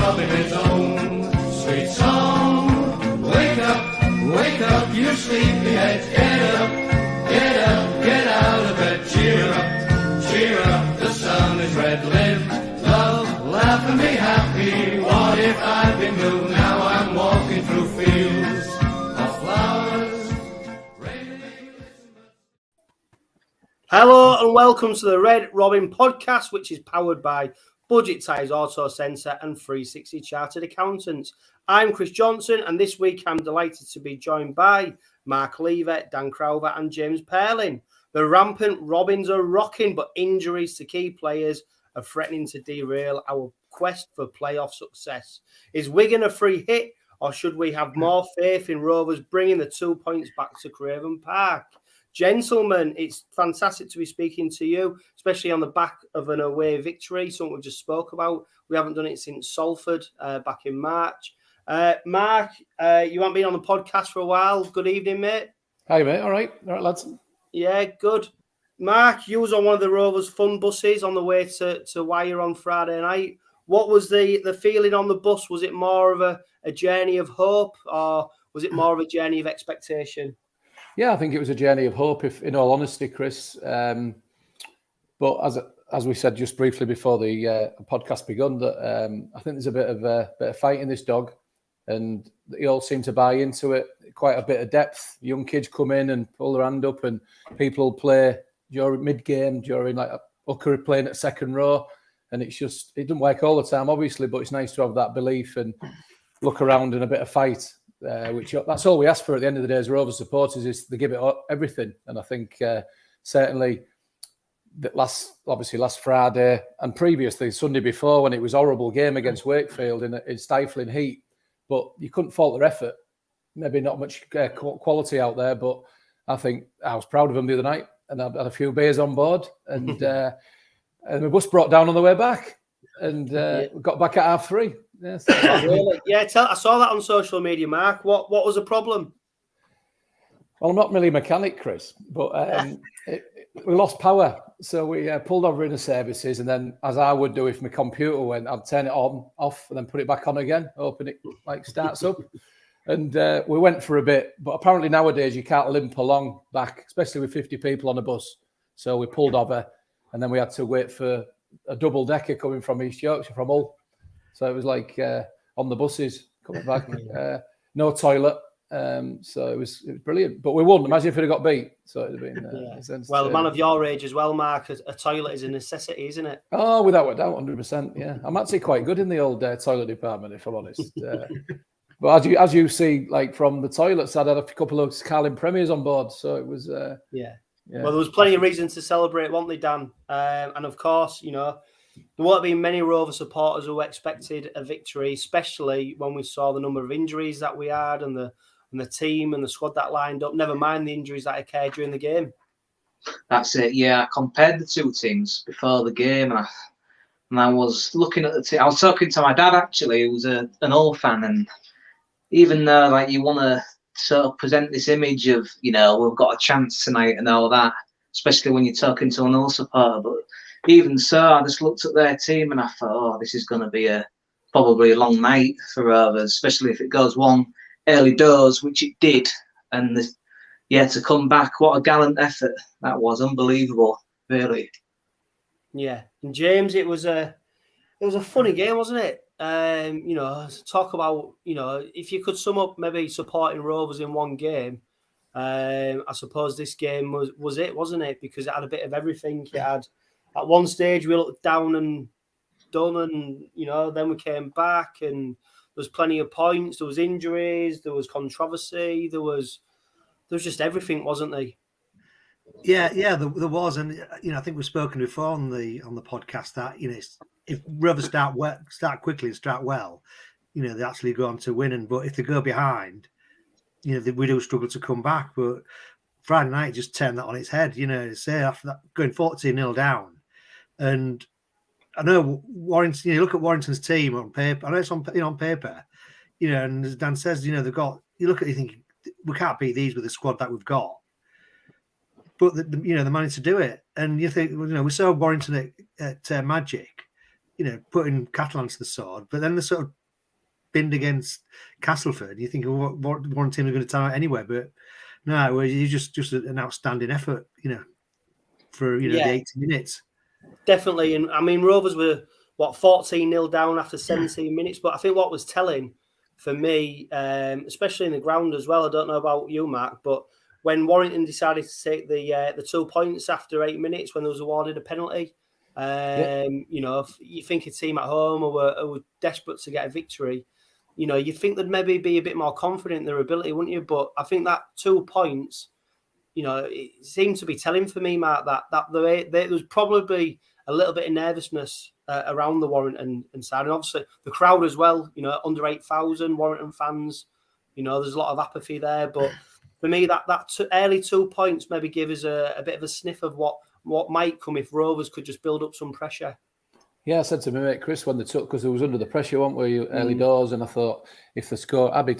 throbbing his own sweet song. Wake up, you sleepyheads, get up, get out of bed. Cheer up, the sun is red. Live, love, laugh and be happy. What if I'd been blue? Now I'm walking through fields of flowers. Hello and welcome to the Red Robin podcast, which is powered by Budget Ties Auto Centre and 360 Chartered Accountants. I'm Chris Johnson, and this week I'm delighted to be joined by Mark Lever, Dan Crowther and 𝗵𝗵𝗿𝗁. The rampant Robins are rocking, but injuries to key players are threatening to derail our quest for playoff success. Is Wigan a free hit, or should we have more faith in Rovers bringing the 2 points back to Craven Park? Gentlemen, it's fantastic to be speaking to you, especially on the back of an away victory, something we just spoke about. We haven't done it since Salford back in March. Mark, you haven't been on the podcast for a while. Good evening, mate. Hi, mate. All right, lads. Yeah, good. Mark, you was on one of the Rovers fun buses on the way to Wyre on Friday night. What was the feeling on the bus? Was it more of a journey of hope, or was it more of a journey of expectation? Yeah, I think it was a journey of hope, if in all honesty, Chris. But as we said just briefly before the podcast begun, that I think there's a bit of fight in this dog, and they all seem to buy into it. Quite a bit of depth. Young kids come in and pull their hand up, and people play during mid-game, during like Hooker playing at second row, and it doesn't work all the time, obviously, but it's nice to have that belief and look around and a bit of fight. Which that's all we ask for at the end of the day as Rovers supporters, is they give it everything. And I think certainly that last Friday and previously Sunday before, when it was a horrible game against Wakefield in stifling heat, but you couldn't fault their effort. Maybe not much quality out there, but I think I was proud of them the other night, and I had a few beers on board, and the bus brought down on the way back, and we got back at 3:30. Yes. Really? Yeah, I saw that on social media, Mark. What was the problem? Well, I'm not really a mechanic, Chris, but we lost power. So we pulled over in the services, and then, as I would do if my computer went, I'd turn it on, off, and then put it back on again, hoping it starts up. And we went for a bit, but apparently nowadays you can't limp along back, especially with 50 people on a bus. So we pulled over, and then we had to wait for a double-decker coming from East Yorkshire, from Hull. So it was like on the buses coming back, no toilet. So it was brilliant. But we won. Imagine if we'd have got beat. So it'd have been well, a man of your age as well, Mark, a toilet is a necessity, isn't it? Oh, without a doubt, 100%. Yeah, I'm actually quite good in the old toilet department, if I'm honest. But as you see, like from the toilets, I'd had a couple of 𝗓𝗵𝗿𝗁s on board. So it was yeah. Well, there was plenty of reasons to celebrate, wasn't there, Dan? And of course, there won't be many Rover supporters who expected a victory, especially when we saw the number of injuries that we had and the team and the squad that lined up. Never mind the injuries that occurred during the game. That's it. Yeah, I compared the two teams before the game, and I was looking at the team. I was talking to my dad, actually, who was an Hull fan, and even though like you want to sort of present this image of we've got a chance tonight and all that, especially when you're talking to an Hull supporter, but even so, I just looked at their team and I thought, this is going to be probably a long night for Rovers, especially if it goes one early doors, which it did. And to come back, what a gallant effort that was! Unbelievable, really. Yeah, and James, it was a funny game, wasn't it? Talk about if you could sum up maybe supporting Rovers in one game. I suppose this game was it, wasn't it? Because it had a bit of everything. It had. At one stage, we looked down and done, and then we came back, and there was plenty of points. There was injuries, there was controversy, there was just everything, wasn't there? Yeah, there was, and I think we've spoken before on the podcast that if Rovers start quickly and start well, they actually go on to win. But if they go behind, we do struggle to come back. But Friday night just turned that on its head. Say after that, going 14-0 down. And I know Warrington. You look at Warrington's team on paper. I know it's on paper. And as Dan says, they've got. You look at it, you think we can't beat these with the squad that we've got. But they managed to do it. And you think, we saw Warrington at Magic. putting Catalan to the sword. But then the sort of binned against Castleford. You think, well, what one team are going to turn out anyway? But no, it's just an outstanding effort, for the 80 minutes. Definitely. And I mean, Rovers were 14-0 down after 17 minutes. But I think what was telling for me, especially in the ground as well, I don't know about you, Mark, but when Warrington decided to take the 2 points after 8 minutes when there was awarded a penalty, if you think a team at home who were desperate to get a victory, you think they'd maybe be a bit more confident in their ability, wouldn't you? But I think that 2 points, it seemed to be telling for me, Mark, that there was probably a little bit of nervousness around the Warrington side. And obviously the crowd as well, under 8,000 Warrington fans, there's a lot of apathy there. But for me, that early 2 points maybe give us a bit of a sniff of what might come if Rovers could just build up some pressure. Yeah, I said to my mate Chris when they took, because there was under the pressure, weren't we, early doors, and I thought if they score, I'd be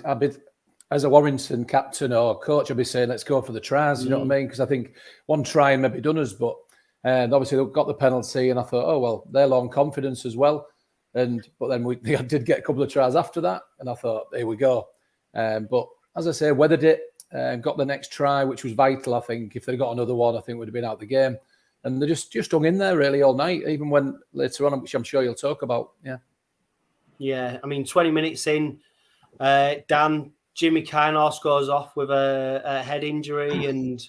as a Warrington captain or coach, I'd be saying let's go for the tries. You know what I mean? Because I think one try and maybe done us, but obviously they got the penalty, and I thought, oh well, they're low on confidence as well. But then they did get a couple of tries after that, and I thought, here we go. But as I say, weathered it, got the next try, which was vital. I think if they'd got another one, I think we'd have been out of the game. And they just hung in there really all night, even when later on, which I'm sure you'll talk about. Yeah. I mean, 20 minutes in, 𝗔𝗰𝗿𝗁𝐿 scores off with a head injury, and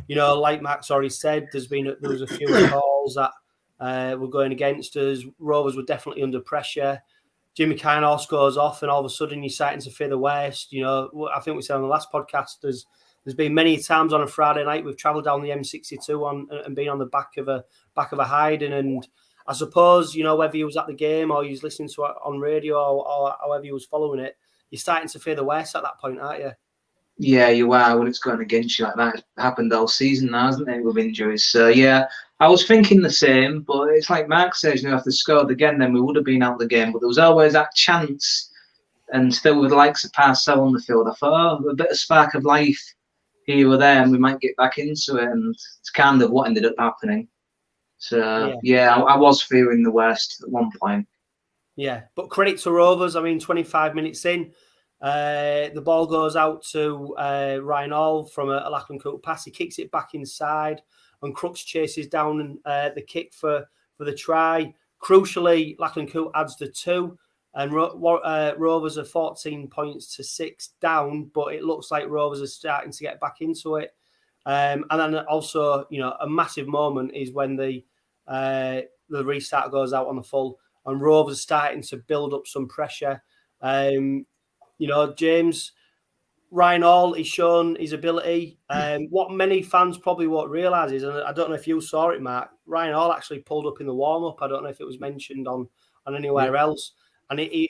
like Max already said, there was a few calls that were going against us. Rovers were definitely under pressure. 𝗔𝗰𝗿𝗁 scores off, and all of a sudden you're starting to fear the worst. I think we said on the last podcast, there's been many times on a Friday night we've travelled down the M62 and been on the back of a hiding. And I suppose, whether he was at the game or he was listening to it on radio or however he was following it, you're starting to fear the worst at that point, aren't you? Yeah, you are when it's going against you like that. It's happened all season now, hasn't it, with injuries? So, yeah, I was thinking the same, but it's like Mark says, if they scored again, then we would have been out of the game. But there was always that chance, and still with the likes of Parcell on the field, I thought, a bit of spark of life here or there, and we might get back into it, and it's kind of what ended up happening. So, I was fearing the worst at one point. Yeah, but credit to Rovers. I mean, 25 minutes in, the ball goes out to Ryan Hall from a 𝐓𝐵𝐿𝐶𝐿 pass. He kicks it back inside, and Crooks chases down the kick for the try. Crucially, 𝐓𝐵𝐿𝐶𝐿 adds the 2, and Rovers are 14 points to 6 down, but it looks like Rovers are starting to get back into it. And then also, a massive moment is when the restart goes out on the full, and Rovers are starting to build up some pressure. James, Ryan Hall, he's shown his ability. What many fans probably won't realise is, and I don't know if you saw it, Mark, Ryan Hall actually pulled up in the warm-up. I don't know if it was mentioned on anywhere else. And he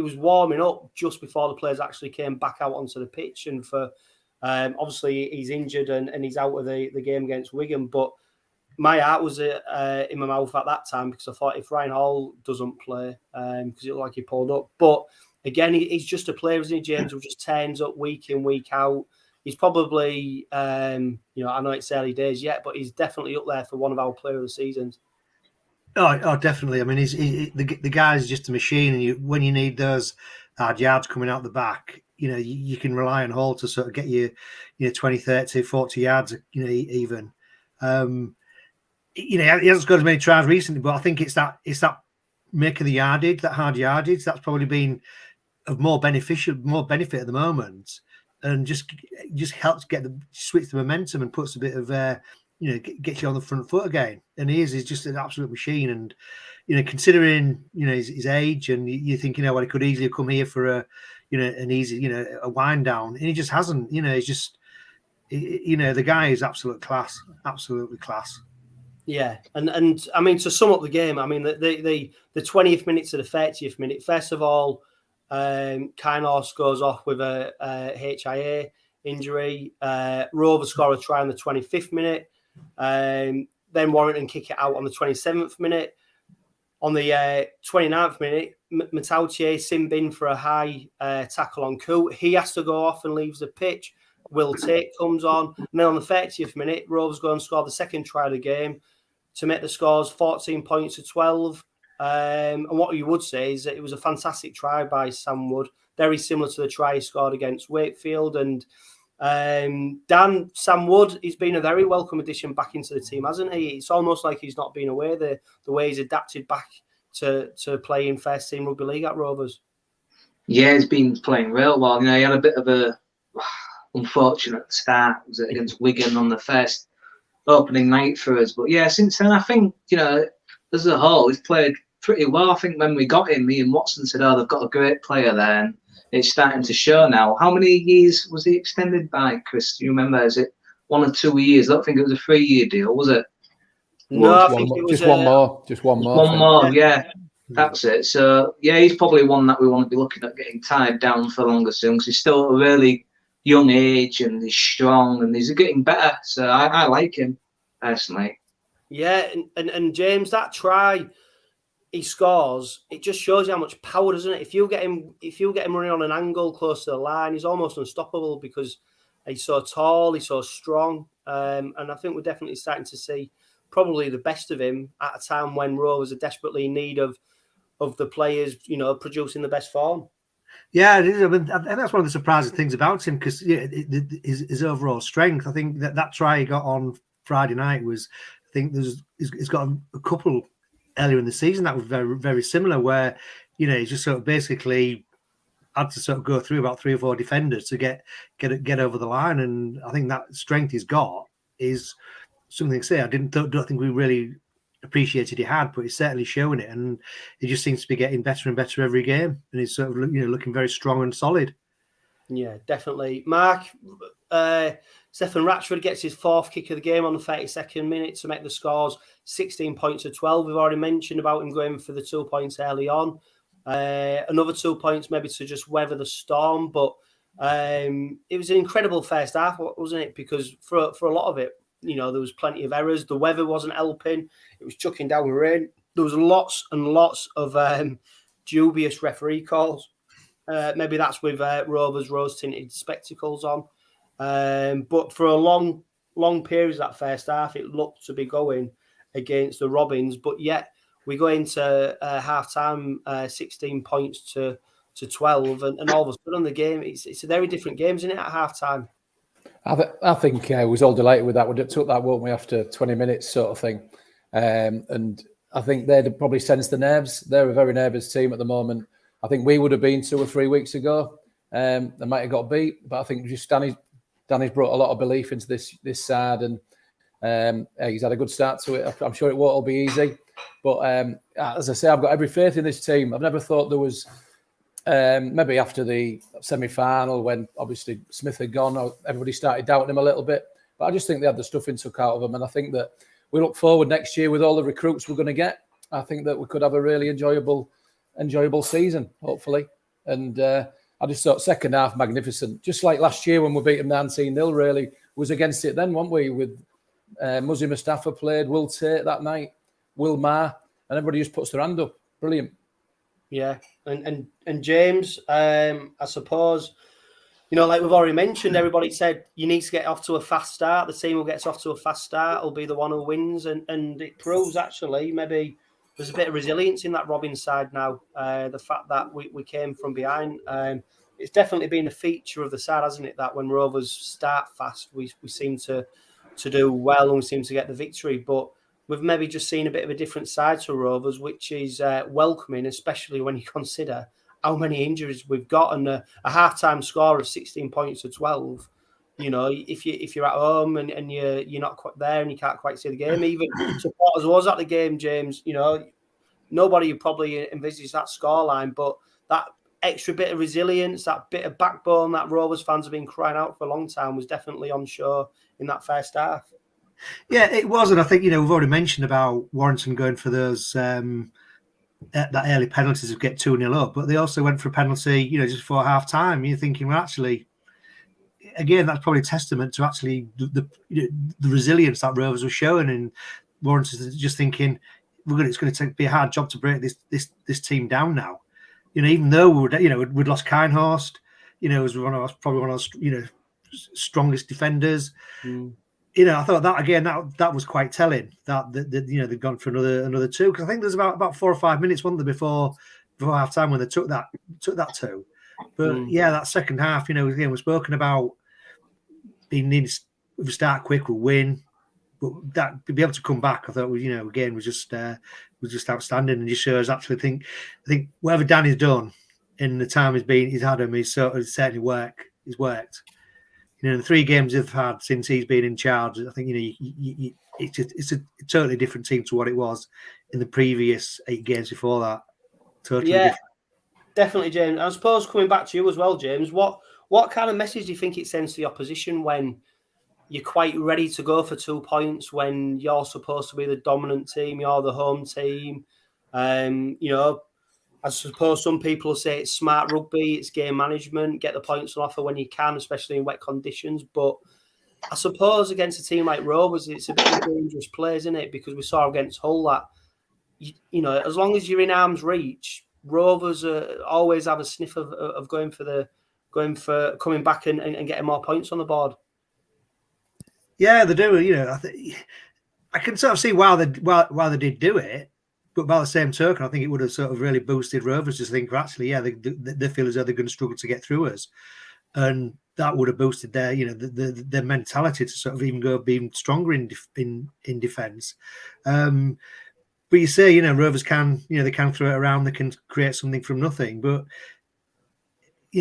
was warming up just before the players actually came back out onto the pitch. And for obviously he's injured and he's out of the game against Wigan. But my heart was in my mouth at that time, because I thought if Ryan Hall doesn't play, because it looked like he pulled up. But again, he's just a player, isn't he, James, who just turns up week in, week out. He's probably, I know it's early days yet, but he's definitely up there for one of our player of the seasons. Oh, definitely. I mean, the guy's just a machine, and when you need those hard yards coming out the back, you can rely on Hall to sort of get you, 20, 30, 40 yards, even. He hasn't scored as many tries recently, but I think it's that making the yardage, that hard yardage, that's probably been of more benefit at the moment, and just helps switch the momentum and puts a bit of gets you on the front foot again. And he's just an absolute machine. And considering his age, and you think he could easily come here for an easy a wind down, and he just hasn't. He's just the guy is absolutely class. Yeah, and I mean, to sum up the game, I mean the 20th minute to the 30th minute. First of all, 𝗁𝐿𝐶𝐿 scores off with a HIA injury. Rovers score a try on the 25th minute. Then Warrington kick it out on the 27th minute. On the 29th minute, 𝗵𝗿𝗿𝐁 sin bin for a high tackle on 𝐁𝐮𝐝. He has to go off and leaves the pitch. Will Tate comes on. And then on the 30th minute, Rovers go and score the second try of the game. to make the scores 14 points to 12. And what you would say is that it was a fantastic try by Sam Wood, very similar to the try he scored against Wakefield. And Sam Wood, he's been a very welcome addition back into the team, hasn't he? It's almost like he's not been away, the way he's adapted back to playing first team rugby league at Rovers. Yeah, he's been playing real well. He had a bit of a unfortunate start, was it, against Wigan on the first opening night for us. But yeah, since then, I think, as a whole, he's played pretty well. I think when we got him, me and Watson said, they've got a great player there, and it's starting to show now. How many years was he extended by, Chris? Do you remember? Is it 1 or 2 years? I don't think it was a 3-year deal, was it? No, I think it was just one more. Just one more. One more, yeah. That's it. So, yeah, he's probably one that we want to be looking at getting tied down for longer soon, because he's still at a really young age and he's strong and he's getting better. So I like him, personally. Yeah, and James, that try he scores, it just shows you how much power, doesn't it? If you get him running on an angle close to the line, he's almost unstoppable because he's so tall, he's so strong. And I think we're definitely starting to see probably the best of him at a time when Rovers are desperately in need of the players, producing the best form. Yeah, it is. I mean, and that's one of the surprising things about him, because his overall strength. I think that try he got on Friday night was, I think he's got a couple earlier in the season that was very, very similar, where he's just sort of basically had to sort of go through about 3 or 4 defenders to get over the line. And I think that strength he's got is something to say. I don't think we really appreciated he had, but he's certainly showing it, and he just seems to be getting better and better every game, and he's sort of looking very strong and solid. Yeah, definitely. Mark, Stefan Ratchford gets his 4th kick of the game on the 32nd minute to make the scores 16 points to 12. We've already mentioned about him going for the 2 points early on. Another 2 points maybe to just weather the storm, but it was an incredible first half, wasn't it? Because for a lot of it, there was plenty of errors. The weather wasn't helping. It was chucking down with rain. There was lots and lots of dubious referee calls. Maybe that's with Rovers rose-tinted spectacles on. But for a long period of that first half, it looked to be going against the Robins. But yet we go into half-time 16 points to 12. And all of a sudden the game, it's a very different game, isn't it, at half-time? I think we was all delighted with that. We took that, won't we, after 20 minutes sort of thing. And I think they'd probably sensed the nerves. They're a very nervous team at the moment. I think we would have been 2 or 3 weeks ago. They might have got beat, but I think just Danny's brought a lot of belief into this side, and he's had a good start to it. I'm sure it won't all be easy. But as I say, I've got every faith in this team. I've never thought there was... maybe after the semi-final, when obviously Smith had gone, everybody started doubting him a little bit. But I just think they had the stuffing took out of them. And I think that we look forward next year with all the recruits we're going to get. I think that we could have a really enjoyable season, hopefully. And I just thought second half magnificent. Just like last year when we beat them 19-0, really was against it then, weren't we? With 𝗔𝗰𝗿𝗄𝗎 played, Will Tate that night, Will Maher, and everybody just puts their hand up. Brilliant. Yeah, and James, I suppose, like we've already mentioned, everybody said you need to get off to a fast start. The team who gets off to a fast start will be the one who wins, and it proves actually maybe there's a bit of resilience in that Robin side now. The fact that we came from behind, it's definitely been a feature of the side, hasn't it? That when Rovers start fast, we seem to do well and we seem to get the victory, but we've maybe just seen a bit of a different side to Rovers, which is welcoming, especially when you consider how many injuries we've got, and a half-time score of 16 points to 12. If you're at home and you're not quite there and you can't quite see the game, even supporters was at the game, James. Nobody probably envisaged that scoreline, but that extra bit of resilience, that bit of backbone that Rovers fans have been crying out for a long time was definitely on show in that first half. Yeah, it was, and I think we've already mentioned about Warrington going for those that early penalties to get 2-0 up, but they also went for a penalty, just before half time. You're thinking, well, actually, again, that's probably a testament to actually the resilience that Rovers were showing, and Warrington just thinking, it's going to be a hard job to break this team down now. Even though we'd lost 𝐁𝐮𝐿𝐵𝐻, was probably one of those strongest defenders. I thought that again, that was quite telling that they'd gone for another two, because I think there's about 4 or 5 minutes, wasn't there, before half time when they took that two. But that second half, again, we've spoken about being needed. If we start quick, we'll win. But that to be able to come back, I thought again was just outstanding, and just shows actually. I think whatever Danny's done in the time he's had him, he's certainly worked. He's worked. The 3 games they've had since he's been in charge, I think it's a totally different team to what it was in the previous 8 games before that. Totally different. Definitely, James. I suppose coming back to you as well, James, what kind of message do you think it sends to the opposition when you're quite ready to go for 2 points, when you're supposed to be the dominant team, you're the home team? I suppose some people will say it's smart rugby, it's game management, get the points on offer when you can, especially in wet conditions. But I suppose against a team like Rovers, it's a bit of a dangerous play, isn't it? Because we saw against Hull that, as long as you're in arm's reach, Rovers always have a sniff of going for coming back and getting more points on the board. Yeah, they do. I can sort of see why they did do it, but by the same token, I think it would have sort of really boosted Rovers to think, actually, they feel as though they're going to struggle to get through us, and that would have boosted their their mentality to sort of even go being stronger in defence. But you say, Rovers can, they can throw it around, they can create something from nothing. But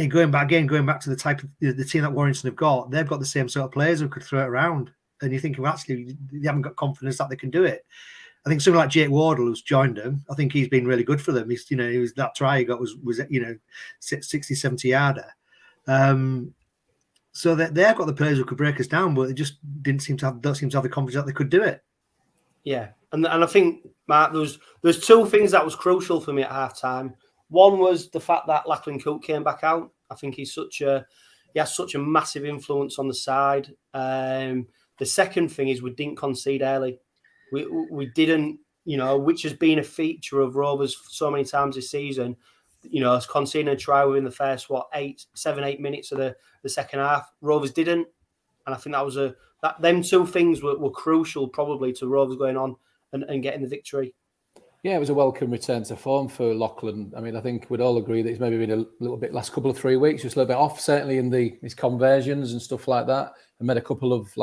going back to the type of the team that Warrington have got, they've got the same sort of players who could throw it around. And you're thinking, well, actually, they haven't got confidence that they can do it. I think someone like Jake Wardle, who's joined them, I think he's been really good for them. He's, he was that try he got was 60, 70 yarder. So that they've got the players who could break us down, but they just don't seem to have the confidence that they could do it. Yeah, and I think, Mark, there's 2 things that was crucial for me at half time. One was the fact that 𝐓𝐿𝐼𝐾 came back out. I think he has such a massive influence on the side. The second thing is we didn't concede early. We didn't, which has been a feature of Rovers so many times this season. Conceding a try within the first 7-8 minutes of the second half. Rovers didn't, and I think that was them 2 things were crucial probably to Rovers going on and getting the victory. Yeah, it was a welcome return to form for 𝗓𝐿𝐼. I mean, I think we'd all agree that he's maybe been a little bit last couple of 3 weeks, just a little bit off, certainly in his conversions and stuff like that, and made a couple of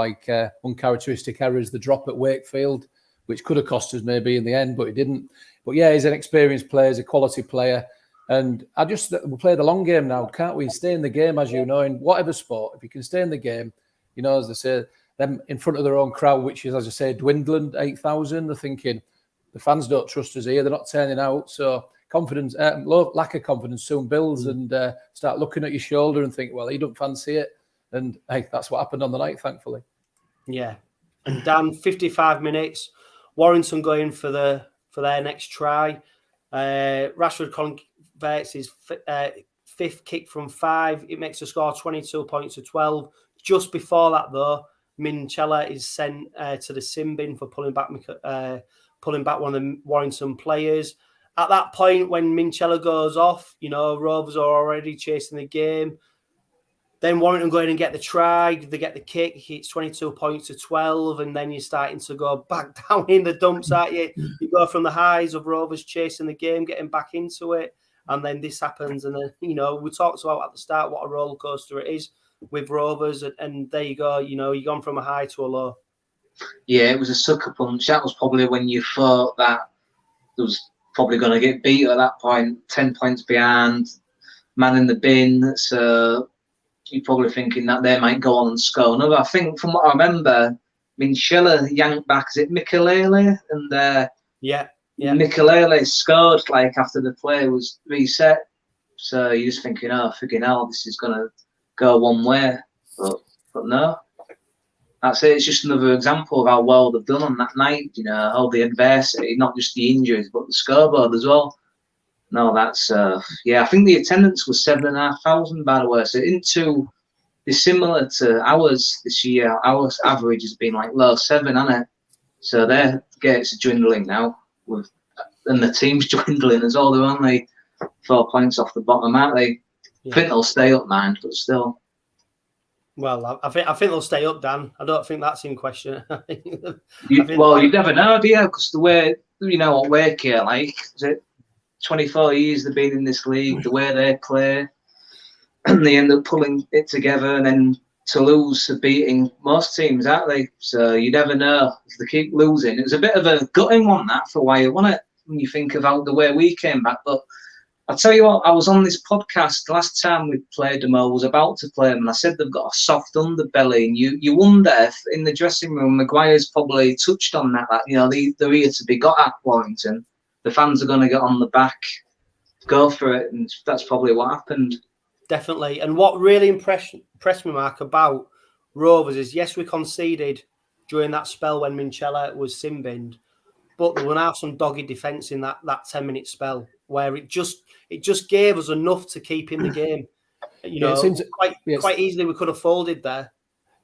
uncharacteristic errors. The drop at Wakefield, which could have cost us maybe in the end, but it didn't. But yeah, he's an experienced player, he's a quality player. And we play the long game now, can't we? Stay in the game, as in whatever sport. If you can stay in the game, as they say, them in front of their own crowd, which is, as I say, dwindling, 8,000, they're thinking, the fans don't trust us here, they're not turning out. So confidence, lack of confidence soon builds, and start looking at your shoulder and think, well, he don't fancy it. And hey, that's what happened on the night, thankfully. Yeah. And Dan, 55 minutes, Warrington going for their next try. Rashford converts his 5th kick from 5. It makes the score 22 points to 12. Just before that, though, 𝗵𝗿𝗄𝗃 is sent to the sin bin for pulling back one of the Warrington players. At that point, when 𝗵𝗿𝗃𝗃 goes off, Rovers are already chasing the game. Then Warrington go in and get the try. They get the kick. It's 22 points to 12, and then you're starting to go back down in the dumps, aren't you? You go from the highs of Rovers chasing the game, getting back into it, and then this happens. And then, we talked about at the start what a roller coaster it is with Rovers, and there you go. You've gone from a high to a low. Yeah, it was a sucker punch. That was probably when you thought that there was probably going to get beat at that point. 10 points behind, man in the bin. So you're probably thinking that they might go on and score another. I think from what I remember, 𝗵𝗿𝗃𝗃 yanked back, is it 𝗵𝗿𝗃𝗃? And yeah. 𝗵𝗿𝗃𝗃 scored after the play was reset. So you're just thinking, oh, freaking hell, this is going to go one way. But no. That's it. It's just another example of how well they've done on that night. All the adversity, not just the injuries, but the scoreboard as well. No, that's I think the attendance was 7,500, by the way. So it's similar to ours this year. Our average has been low 7, hasn't it? So their gates are dwindling now, and the team's dwindling as well. They're only 4 points off the bottom, aren't they? Yeah. I think they'll stay up, mind, but still. Well, I think they'll stay up, Dan. I don't think that's in question. You never know, do you? Because the way, what Wakey, like, is it 24 years they've been in this league, the way they play, and they end up pulling it together, and then Toulouse are beating most teams, aren't they? So you never know if they keep losing. It was a bit of a gutting one, that, for a while, wasn't it? When you think about the way we came back. But I'll tell you what, I was on this podcast last time we played them, I was about to play them, and I said they've got a soft underbelly, and you wonder if in the dressing room, Maguire's probably touched on that, they're here to be got at Warrington. The fans are going to get on the back, go for it, and that's probably what happened. Definitely. And what really impressed me, Mark, about Rovers is, yes, we conceded during that spell when Minchella was sin-binned, but there were now some dogged defence in that 10-minute spell where it just gave us enough to keep in the game. Quite easily we could have folded there.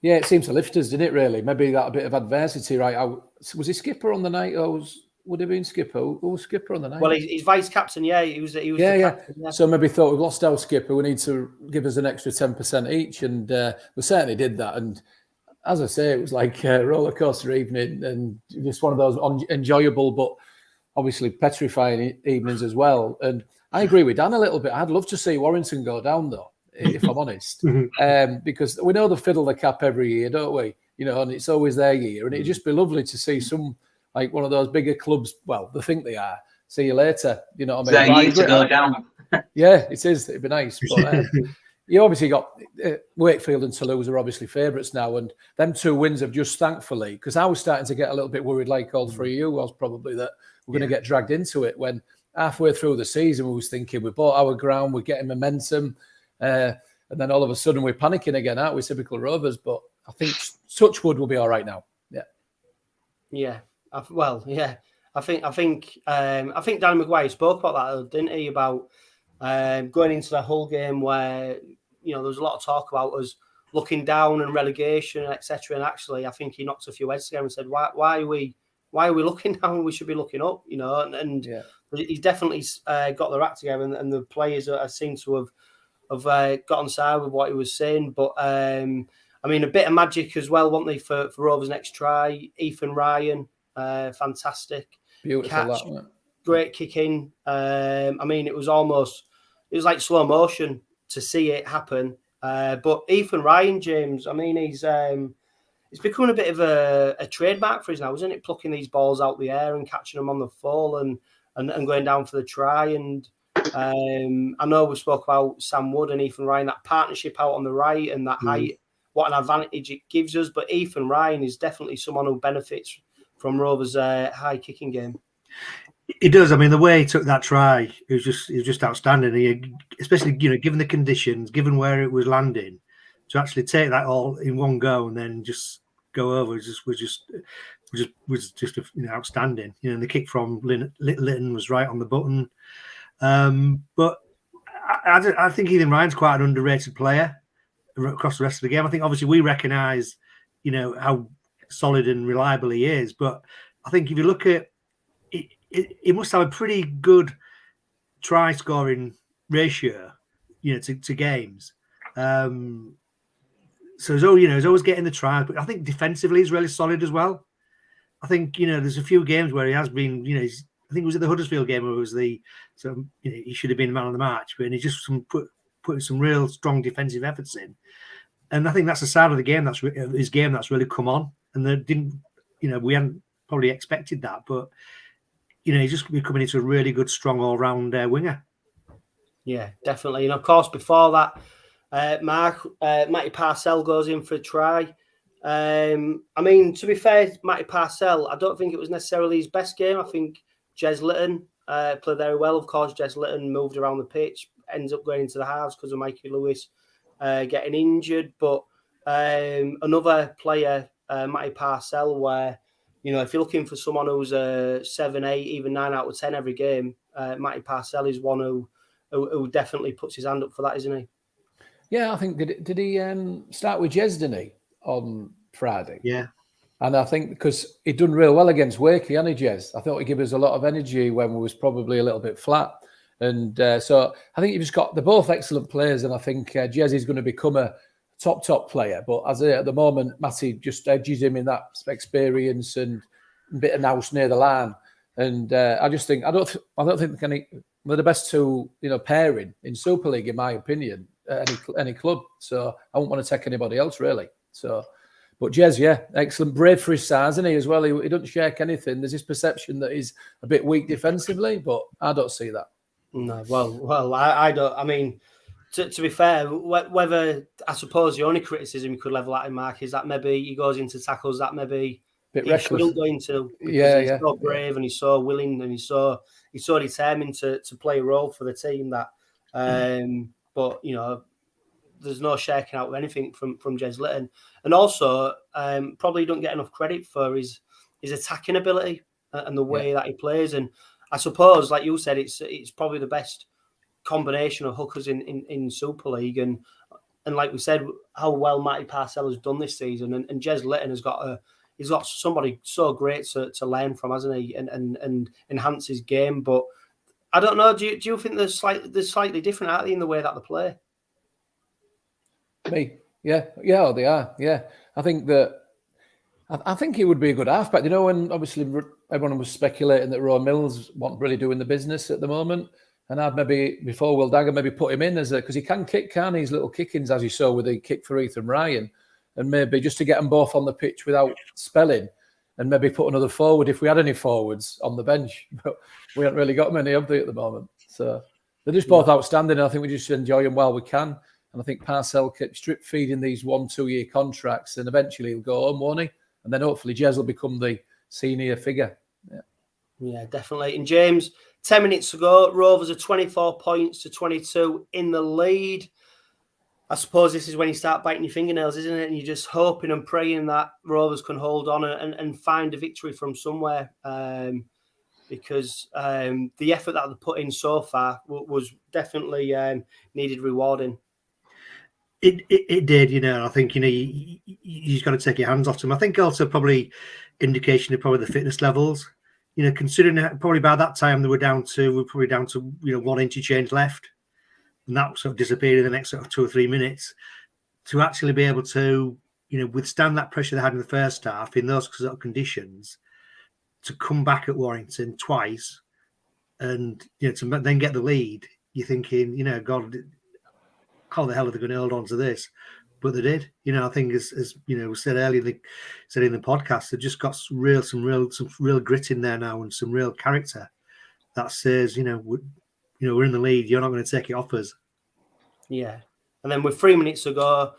Yeah, it seems to lift us, didn't it, really? Maybe that a bit of adversity, right? Was he skipper on the night, or would have been skipper? Who was skipper on the night? Well, he's vice captain. Yeah, he was. The captain, yeah. So maybe thought we've lost our skipper. We need to give us an extra 10% each, and we certainly did that. And as I say, it was like a roller coaster evening, and just one of those enjoyable but obviously petrifying evenings as well. And I agree with Dan a little bit. I'd love to see Warrington go down, though, if I'm honest, because we know they fiddle the cap every year, don't we? And it's always their year, and it'd just be lovely to see some. Like one of those bigger clubs, well, they think they are. See you later. You know what I mean? They need to go down. Yeah, it is. It'd be nice. But you obviously got Wakefield and Toulouse are obviously favourites now. And them 2 wins have just, thankfully, because I was starting to get a little bit worried, like all three of you was probably, that we're going to get dragged into it. When halfway through the season, we was thinking we bought our ground, we're getting momentum. And then all of a sudden we're panicking again, aren't we? Typical Rovers. But I think Touchwood will be all right now. Yeah. Yeah. I think Danny Maguire spoke about that, didn't he? About going into the whole game where there was a lot of talk about us looking down and relegation, etc. And actually, I think he knocked a few heads together and said, "Why are we looking down? We should be looking up." And he's definitely got their act together, and the players seem to have got on side with what he was saying. But a bit of magic as well, weren't they, for Rovers' next try? 𝗵𝐵𝗿𝗁. Fantastic. Beautiful catch, that, great kick in. It was like slow motion to see it happen. But 𝗵𝐵𝗿𝗁, James, he's becoming a bit of a trademark for us now, isn't it? Plucking these balls out the air and catching them on the fall and going down for the try. And I know we spoke about Sam Wood and 𝗵𝐵𝗿𝗁, that partnership out on the right and that height, what an advantage it gives us. But 𝗵𝐵𝗿𝗁 is definitely someone who benefits from Rovers' high kicking game. It does. The way he took that try, it was just outstanding. Especially given the conditions, given where it was landing, to actually take that all in one go and then just go over was just outstanding. And the kick from Litton was right on the button. But I think 𝗵𝐵𝗿𝗁's quite an underrated player across the rest of the game. I think obviously we recognise how solid and reliable he is, but I think if you look at it, he must have a pretty good try scoring ratio, to games. So he's always getting the try, but I think defensively he's really solid as well. I think there's a few games where he has been, I think it was at the Huddersfield game where it was he should have been the man of the match, but he just putting some real strong defensive efforts in, and I think that's the side of the game that's really come on. And they didn't, we hadn't probably expected that, but he's just becoming into a really good, strong all-round winger. Yeah, definitely. And of course, before that, Matty Parcell goes in for a try. To be fair, Matty Parcell, I don't think it was necessarily his best game. I think 𝐁𝐮𝐝𝐿 played very well. Of course, 𝐁𝐿𝐿 moved around the pitch, ends up going into the halves because of Mikey Lewis getting injured. But another player, Matty Parcell, where if you're looking for someone who's a 7, 8, even 9 out of 10 every game, Matty Parcell is one who definitely puts his hand up for that, isn't he? Yeah, I think did he start with 𝐁𝐿𝐿, didn't he, on Friday? Yeah, and I think because he'd done real well against Wakey, hadn't he, 𝐁𝐿𝐿? I thought he'd give us a lot of energy when we was probably a little bit flat, and so I think you've just got, they're both excellent players, and I think 𝐁𝐿𝐿 is going to become a top player. But at the moment, Matty just edges him in that experience and a bit of nous near the line. And I just think I don't think they're the best two pairing in Super League, in my opinion, at any club. So I wouldn't want to take anybody else really. So, but Jez, yeah, excellent, brave for his size, isn't he as well? He doesn't shake anything. There's this perception that he's a bit weak defensively, but I don't see that. No, well, I don't. I mean, to be fair, whether I suppose the only criticism you could level at him, Mark, is that maybe he goes into tackles that maybe he shouldn't go into because he's so brave and he's so willing and he's so determined to play a role for the team that. But there's no shaking out of anything from Jez Litton, and also probably don't get enough credit for his attacking ability and the way that he plays. And I suppose, like you said, it's probably the best combination of hookers in Super League, and like we said, how well Matty Parcell has done this season, and Jez Litton has got somebody so great to learn from, hasn't he, and enhance his game. But I don't know. Do you think they're slightly different, aren't they, in the way that they play? Me, yeah, they are. Yeah, I think he would be a good halfback. When obviously everyone was speculating that Rowan Mills wasn't really doing the business at the moment, and I'd maybe before Will Dagger maybe put him in because he can kick, can't he? His little kickings, as you saw with the kick for Ethan Ryan, and maybe just to get them both on the pitch without spelling, and maybe put another forward if we had any forwards on the bench. But we haven't really got many of them at the moment, so they're just both outstanding. And I think we just enjoy them while we can. And I think Parcell kept strip feeding these 1-2 year contracts, and eventually he'll go home, won't he? And then hopefully Jez will become the senior figure. Yeah, definitely. And James, 10 minutes ago, Rovers are 24 points to 22 in the lead. I suppose this is when you start biting your fingernails, isn't it? And you're just hoping and praying that Rovers can hold on and find a victory from somewhere. Because the effort that they put in so far was definitely needed rewarding. It did, I think, you just got to take your hands off them. I think also probably indication of probably the fitness levels, considering probably by that time we're probably down to 1 inch change left, and that sort of disappeared in the next sort of 2 or 3 minutes. To actually be able to, withstand that pressure they had in the first half in those sort of conditions, to come back at Warrington twice and, to then get the lead, you're thinking, God, how the hell are they going to hold on to this? But they did. I think as we said earlier, said in the podcast, they've just got some real grit in there now and some real character that says, we're in the lead. You're not going to take it off us. Yeah. And then with 3 minutes to go,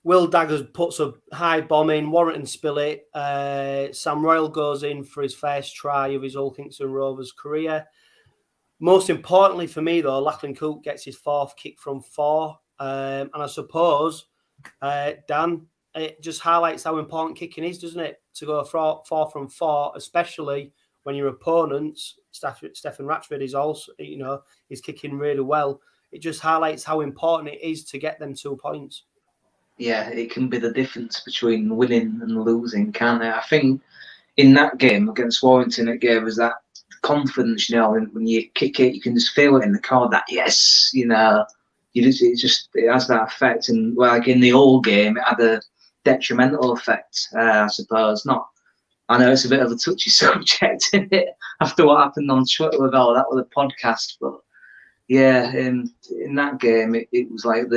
Will Daggers puts a high bomb in. Warrington spill it. Sam Royal goes in for his first try of his Hull Kingston Rovers career. Most importantly for me, though, Lachlan Cooke gets his 4th kick from 4. And I suppose, Dan, it just highlights how important kicking is, doesn't it? To go 4 from 4, especially when your opponents, Stefan Ratchford, is also, is kicking really well. It just highlights how important it is to get them 2 points. Yeah, it can be the difference between winning and losing, can't it? I think in that game against Warrington, it gave us that confidence, when you kick it, you can just feel it in the core that yes, it has that effect. And like in the old game, it had a detrimental effect, I suppose. I know it's a bit of a touchy subject in it after what happened on Twitter with all that with the podcast, but yeah, in that game, it was like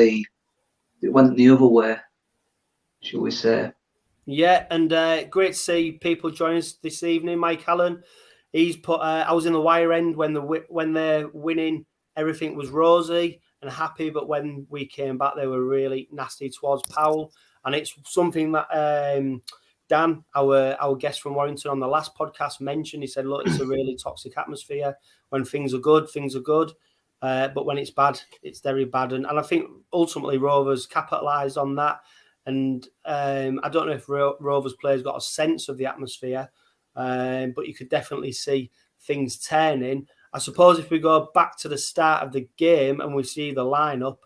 it went the other way, shall we say? Yeah, and great to see people join us this evening. Mike Allen, he's put. I was in the wire end when they're winning. Everything was rosy and happy, but when we came back, they were really nasty towards Powell, and it's something that Dan, our guest from Warrington on the last podcast, mentioned. He said, "Look, it's a really toxic atmosphere. When things are good, but when it's bad, it's very bad." And I think ultimately Rovers capitalised on that. And I don't know if Rovers players got a sense of the atmosphere, but you could definitely see things turning. I suppose if we go back to the start of the game and we see the lineup,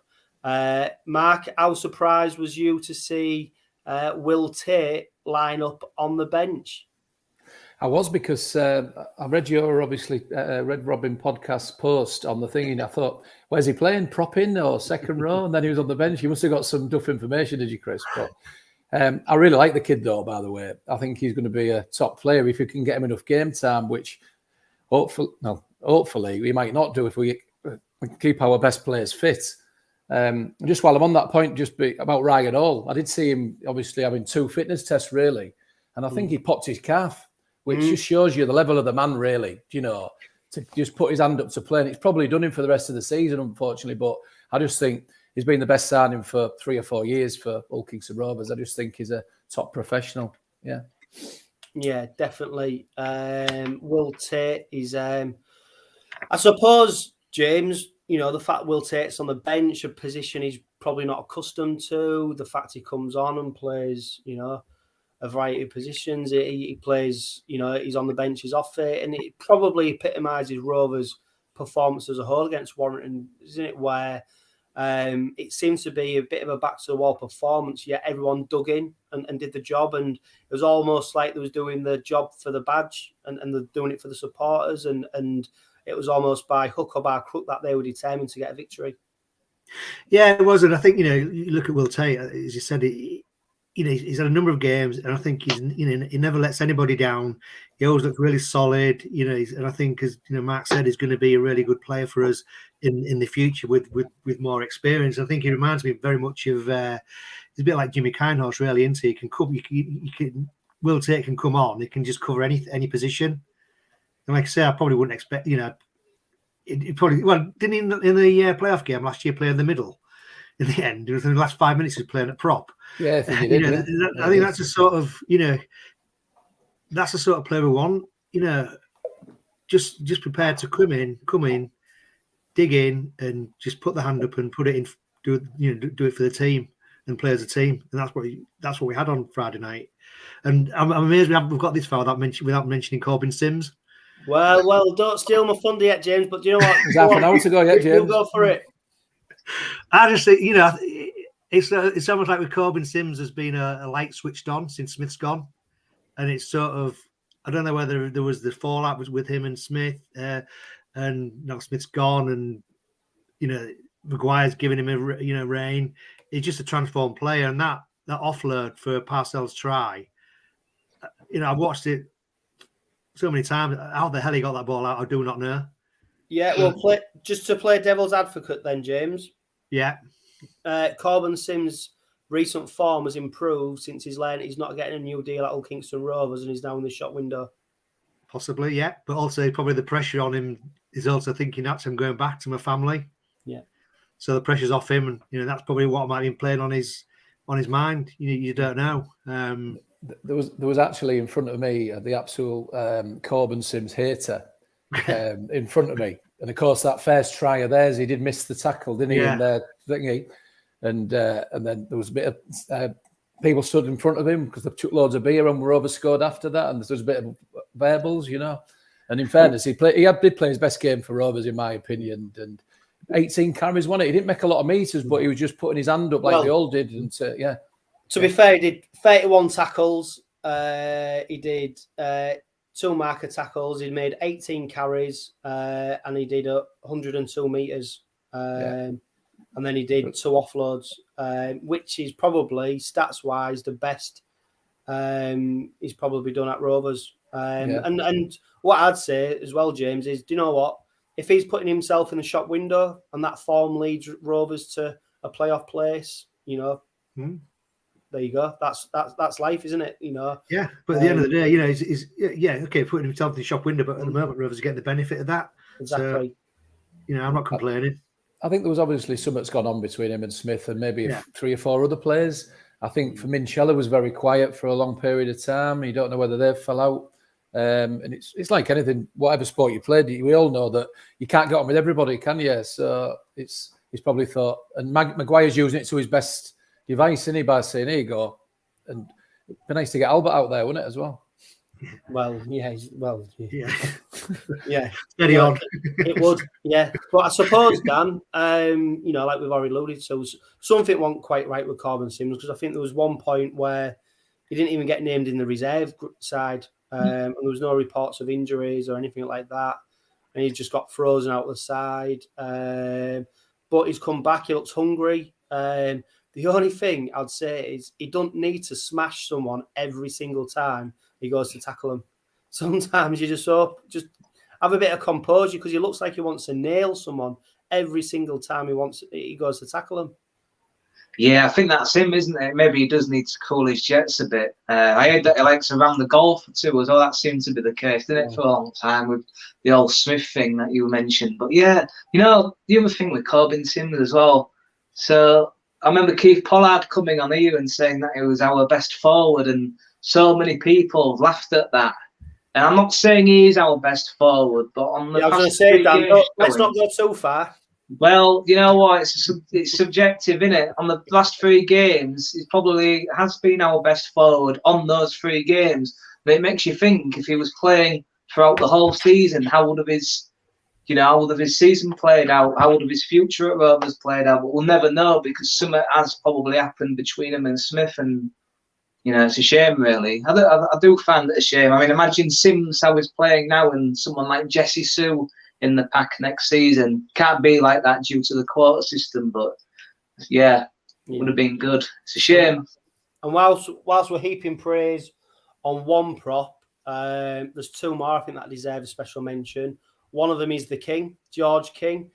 Mark, how surprised was you to see Will Tate line up on the bench? I was, because I read your Red Robin podcast post on the thing, and I thought, where's he playing? Prop in or second row? And then he was on the bench. You must have got some duff information, did you, Chris? But I really like the kid, though, by the way. I think he's going to be a top player if you can get him enough game time, which hopefully we might not do if we keep our best players fit. Just while I'm on that point, about Ryan Hall, I did see him obviously having 2 fitness tests, really, and I think he popped his calf, which just shows you the level of the man, really, to just put his hand up to play. And it's probably done him for the rest of the season, unfortunately, but I just think he's been the best signing for 3 or 4 years for Hull Kingston Rovers. I just think he's a top professional. Yeah. Yeah, definitely. Will Tate is, I suppose, James, the fact Will Tate's on the bench, a position he's probably not accustomed to, the fact he comes on and plays, a variety of positions. He plays, he's on the bench, he's off it, and it probably epitomises Rovers' performance as a whole against Warrington, isn't it? Where it seems to be a bit of a back-to-the-wall performance, yet everyone dug in and did the job, and it was almost like they was doing the job for the badge and they're doing it for the supporters, and it was almost by hook or by crook that they were determined to get a victory. Yeah, it was, and I think you look at Will Tate, as you said, he's had a number of games, and I think he never lets anybody down. He always looks really solid, and I think, as Mark said, he's going to be a really good player for us in the future with more experience. I think he reminds me very much of he's a bit like Jimmy Kinehorse, really, isn't he? He can come, Will Tate can come on, he can just cover any position. And like I say, I probably wouldn't expect, it probably, didn't he in the playoff game last year play in the middle? In the end, within the last 5 minutes, he's playing at prop. Yeah, I think he did. I think that's a sort of, that's the sort of player we want. Just prepared to come in, dig in, and just put the hand up and put it in. Do it for the team and play as a team. And that's what we had on Friday night. And I'm amazed we've got this far without mentioning Corbin Sims. Well, don't steal my thunder yet, James. But do you know what? It's half an hour to go yet, James. You'll go for it. I just think, it's almost like with Corbin Sims has been a light switched on since Smith's gone, and it's sort of, I don't know whether there was the fallout was with him and Smith, and now Smith's gone, and Maguire's giving him a rein. He's just a transformed player, and that offload for Parcells' try, I've watched it so many times. How the hell he got that ball out, I do not know. Yeah, well, just to play devil's advocate then, James. Yeah. Corbin Sims' recent form has improved since he's learned he's not getting a new deal at Hull Kingston Rovers and he's now in the shop window. Possibly, yeah. But also probably the pressure on him is also thinking, I'm going back to my family. Yeah. So the pressure's off him, and that's probably what might be playing on his mind. You don't know. There was actually in front of me the absolute Corbin Sims hater. In front of me, and of course that first try of theirs, he did miss the tackle, didn't he? Yeah. And then there was a bit of people stood in front of him because they took loads of beer and were overscored after that, and there was a bit of verbals, And in fairness, he did play his best game for Rovers, in my opinion. And 18 carries, won it. He didn't make a lot of meters, but he was just putting his hand up like they all did. And To be fair, he did 31 tackles. He did 2 marker tackles. He made 18 carries, and he did 102 meters. And then he did 2 offloads, which is probably stats-wise the best he's probably done at Rovers. And what I'd say as well, James, is, do you know what? If he's putting himself in the shop window and that form leads Rovers to a playoff place, there you go. That's life, isn't it? Yeah, but at the end of the day, he's putting himself in the shop window, but at the moment, Rovers are getting the benefit of that. Exactly. So, I'm not complaining. I think there was obviously something that's gone on between him and Smith, and maybe 3 or 4 other players. I think 𝗵𝗿𝗄𝗃 was very quiet for a long period of time. You don't know whether they fell out. And it's like anything, whatever sport you played, we all know that you can't get on with everybody, can you? So he's probably thought, and Maguire's using it to his best device, isn't he, by saying, here you go. And it'd be nice to get Albert out there, wouldn't it, as well? Well, yeah. Yeah. Steady on. It would, yeah. But I suppose, Dan, like we've already alluded to, something wasn't quite right with Corbin Sims, because I think there was one point where he didn't even get named in the reserve side. and there was no reports of injuries or anything like that. And he just got frozen out the side. But he's come back. He looks hungry. The only thing I'd say is he don't need to smash someone every single time he goes to tackle them. Sometimes you just have a bit of composure, because he looks like he wants to nail someone every single time he goes to tackle them. Yeah, I think that's him, isn't it? Maybe he does need to cool his jets a bit. I heard that he likes around the golfer too as well. That seemed to be the case, didn't it, for a long time with the old Smith thing that you mentioned. But yeah, the other thing with 𝗵𝗵𝗿𝗁 as well. So I remember Keith Pollard coming on here and saying that he was our best forward, and so many people laughed at that. And I'm not saying he is our best forward, but on the I was going to say, Dan, let's not go too far. Well, you know what? It's subjective, innit? On the last 3 games, he probably has been our best forward on those 3 games. But it makes you think, if he was playing throughout the whole season, how would have his season played out? How would have his future at Rovers played out? But we'll never know, because something has probably happened between him and Smith, and it's a shame, really. I do find it a shame. I mean, imagine Sims how he's playing now, and someone like Jesse Sue in the pack next season. Can't be like that due to the quota system, but yeah, would have been good. It's a shame. And whilst we're heaping praise on one prop, there's 2 more I think that deserve a special mention. One of them is the King, 𝐁𝐮𝐭.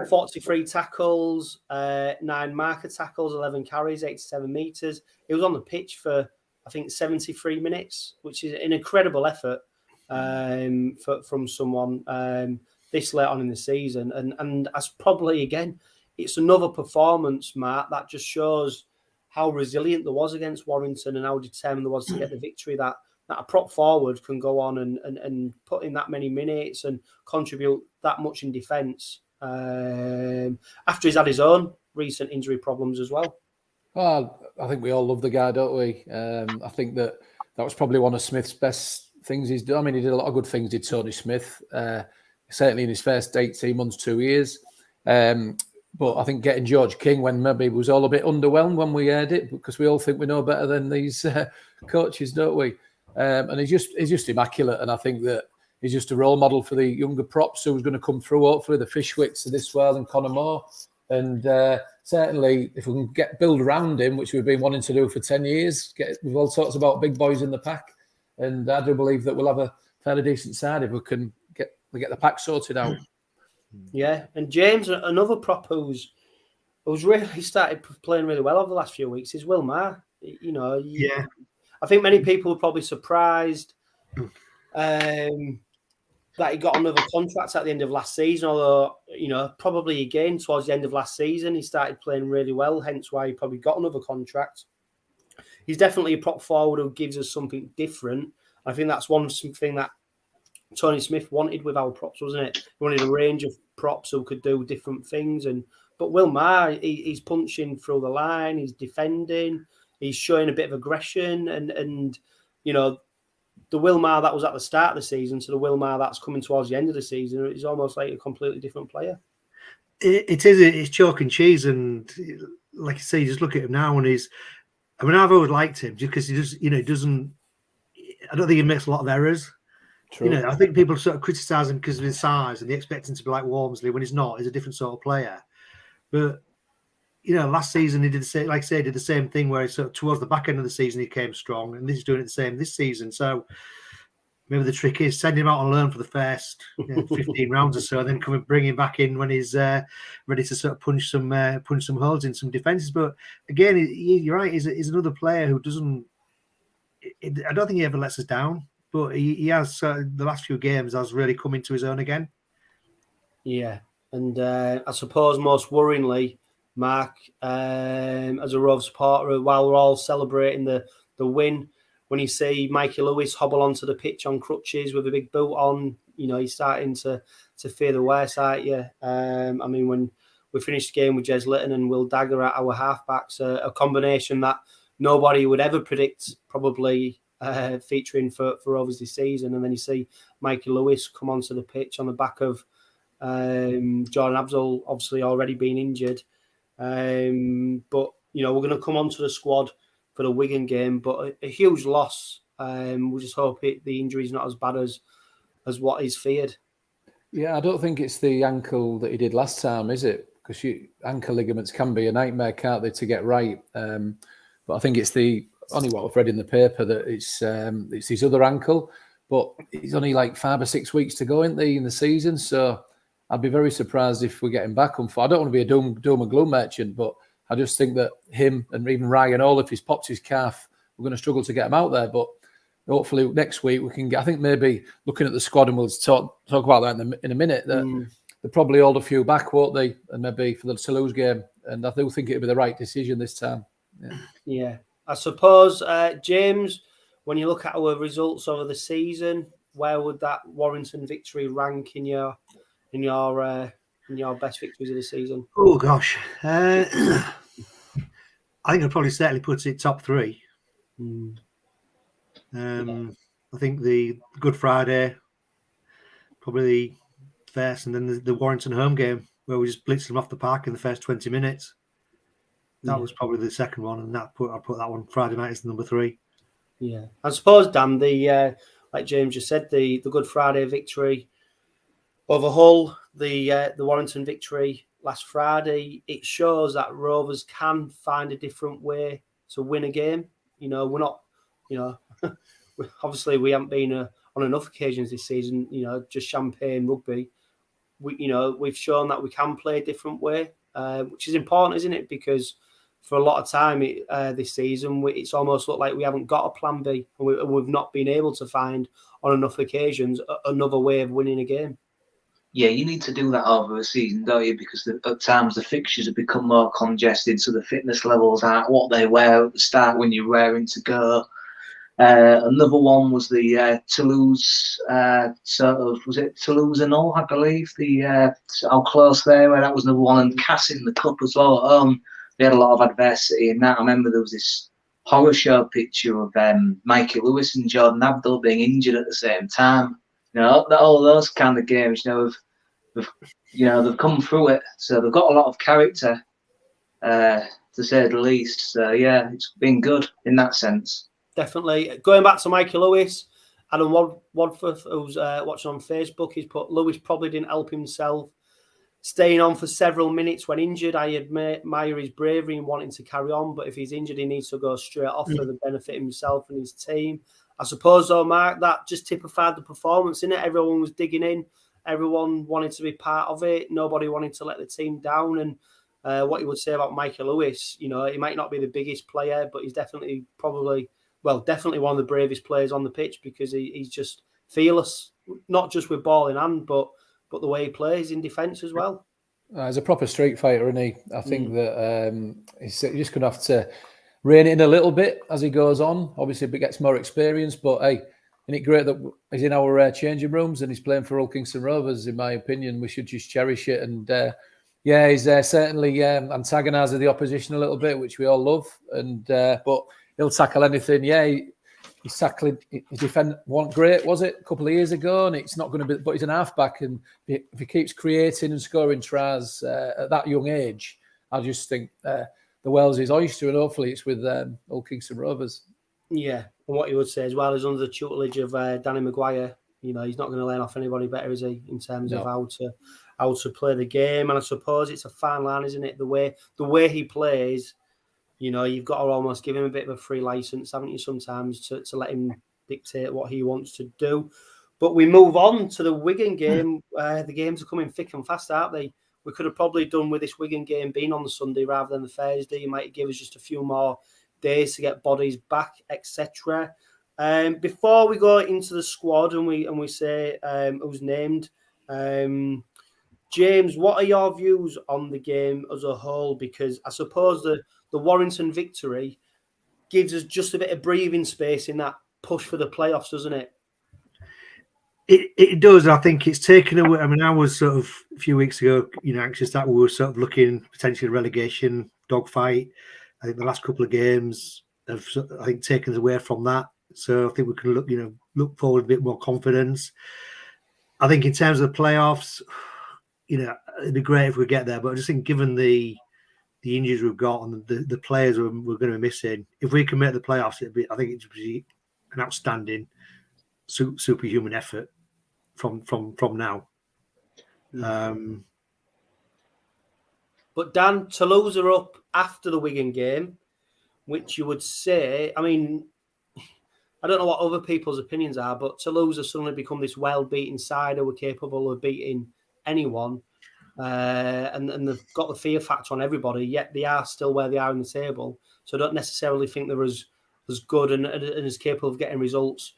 43 tackles, 9 marker tackles, 11 carries, 87 metres. He was on the pitch for, I think, 73 minutes, which is an incredible effort from someone this late on in the season. And that's probably, again, it's another performance, Mark, that just shows how resilient there was against Warrington and how determined there was to get the victory, that a prop forward can go on and put in that many minutes and contribute that much in defence after he's had his own recent injury problems as well. Well, I think we all love the guy, don't we? I think that was probably one of Smith's best things he's done. I mean, he did a lot of good things, did Tony Smith, certainly in his first 18 months, 2 years. But I think getting 𝗁𝐿 when maybe it was all a bit underwhelmed when we heard it, because we all think we know better than these coaches, don't we? And he's just immaculate, and I think that he's just a role model for the younger props who's going to come through, hopefully, the Fishwicks of this world and Conor Moore. And certainly, if we can build around him, which we've been wanting to do for 10 years, we've all talked about big boys in the pack. And I do believe that we'll have a fairly decent side if we can get the pack sorted out. Yeah, and James, another prop who's really started playing really well over the last few weeks is 𝗁𝗏𝗿𝗏. Yeah. I think many people were probably surprised that he got another contract at the end of last season, although, probably again towards the end of last season, he started playing really well, hence why he probably got another contract. He's definitely a prop forward who gives us something different. I think that's something that Tony Smith wanted with our props, wasn't it? He wanted a range of props who could do different things. But 𝗁𝗏𝗿𝗏, he's punching through the line, he's defending, he's showing a bit of aggression, and the 𝗁𝗏𝗏 that was at the start of the season to the 𝗁𝗏𝗏𝗏 that's coming towards the end of the season, it's almost like a completely different player. It's chalk and cheese, and like you say, you just look at him now, and I've always liked him just because he just, doesn't. I don't think he makes a lot of errors. True. I think people sort of criticise him because of his size, and they expect him to be like Walmsley when he's not. He's a different sort of player. But last season he did the same. Like I say, he did the same thing where he sort of towards the back end of the season he came strong, and he's doing it the same this season. So maybe the trick is send him out on loan for the first 15 rounds or so, and then bring him back in when he's ready to sort of punch some holes in some defences. But again, you're right. He's another player who doesn't. I don't think he ever lets us down, but he has the last few games has really come into his own again. Yeah, and I suppose most worryingly, Mark, as a Rovers supporter, while we're all celebrating the win, when you see Mikey Lewis hobble onto the pitch on crutches with a big boot on, he's starting to fear the worst, aren't you? I mean, when we finished the game with 𝗁𝗏𝗏𝗏 and Will Dagger at our halfbacks, a combination that nobody would ever predict, probably featuring for Rovers this season. And then you see Mikey Lewis come onto the pitch on the back of Jordan Abzal, obviously already been injured. But, we're going to come onto the squad for the Wigan game, but a huge loss We'll just hope the injury's not as bad as what is feared. Yeah, I don't think it's the ankle that he did last time, is it? Because ankle ligaments can be a nightmare, can't they, to get right? But I think it's only what I've read in the paper that it's his other ankle. But he's only like 5 or 6 weeks to go, isn't he, in the season? So I'd be very surprised if we get him back on. I don't want to be a doom and gloom merchant, but I just think that him and even Ryan Hall, if he's popped his calf, we're going to struggle to get him out there. But hopefully next week we can get. I think maybe looking at the squad, and we'll talk about that in a minute. That they'll probably hold a few back, won't they? And maybe for the Toulouse game, and I do think it'll be the right decision this time. Yeah. I suppose, James, when you look at our results over the season, where would that Warrington victory rank in your best victories of the season? Oh gosh, I think I'd probably certainly put it top 3. I think the Good Friday, probably the first, and then the Warrington home game where we just blitzed them off the park in the first 20 minutes. That was probably the second one, and I'd put that one Friday night as the number 3. Yeah, I suppose, Dan, like James just said, the Good Friday victory over Hull, the Warrington victory last Friday, it shows that Rovers can find a different way to win a game. We're not, obviously we haven't been on enough occasions this season, just champagne rugby. We've shown that we can play a different way, which is important, isn't it? Because for a lot of time this season, it's almost looked like we haven't got a plan B, and we've not been able to find on enough occasions another way of winning a game. Yeah, you need to do that over a season, don't you? Because at times the fixtures have become more congested, so the fitness levels aren't what they were at the start when you're raring to go. Another one was the Toulouse, was it Toulouse and all, I believe, how close they were. That was another one, and Cass in the cup as well. They had a lot of adversity in that. I remember there was this horror show picture of Mikey Lewis and Jordan Abdul being injured at the same time. All those kind of games, they've come through it, so they've got a lot of character, to say the least. So yeah, it's been good in that sense. Definitely. Going back to Mikey Lewis, Adam Wadforth, who's watching on Facebook, he's put Lewis probably didn't help himself staying on for several minutes when injured. I admire his bravery in wanting to carry on, but if he's injured, he needs to go straight off for the benefit of himself and his team. I suppose, though, Mark, that just typified the performance, innit? Everyone was digging in. Everyone wanted to be part of it. Nobody wanted to let the team down. And what you would say about Michael Lewis, he might not be the biggest player, but he's definitely one of the bravest players on the pitch, because he's just fearless, not just with ball in hand, but the way he plays in defence as well. He's a proper street fighter, isn't he? I think that he's just going to have to rein it in a little bit as he goes on. Obviously, he gets more experience, but hey, isn't it great that he's in our changing rooms and he's playing for Hull Kingston Rovers? In my opinion, we should just cherish it. And he's certainly antagonising the opposition a little bit, which we all love. And but he'll tackle anything. Yeah, he's tackling his defence wasn't great, was it, a couple of years ago? And it's not going to be, but he's an halfback, and if he keeps creating and scoring tries at that young age, I just think the Wells is oyster, and hopefully it's with Hull Kingston Rovers. Yeah, and what you would say as well is under the tutelage of Danny Maguire, he's not going to learn off anybody better, is he, in terms of how to play the game. And I suppose it's a fine line, isn't it? The way he plays, you've got to almost give him a bit of a free license, haven't you, sometimes, to let him dictate what he wants to do. But we move on to the Wigan game. The games are coming thick and fast, aren't they? We could have probably done with this Wigan game being on the Sunday rather than the Thursday. It might give us just a few more days to get bodies back, etc. Before we go into the squad and we say who's named, James, what are your views on the game as a whole? Because I suppose the Warrington victory gives us just a bit of breathing space in that push for the playoffs, doesn't it? It does. I think it's taken away. I mean, I was sort of a few weeks ago, anxious that we were sort of looking potentially relegation dogfight. I think the last couple of games have, I think, taken us away from that. So I think we can look forward with a bit more confidence. I think in terms of the playoffs, it'd be great if we get there. But I just think, given the injuries we've got and the players we're going to be missing, if we can make the playoffs, I think it'd be an outstanding superhuman effort from now. But Dan, Toulouse are up after the Wigan game, which you would say, I mean, I don't know what other people's opinions are, but Toulouse have suddenly become this well-beaten side who are capable of beating anyone. And they've got the fear factor on everybody, yet they are still where they are in the table. So I don't necessarily think they're as good and as capable of getting results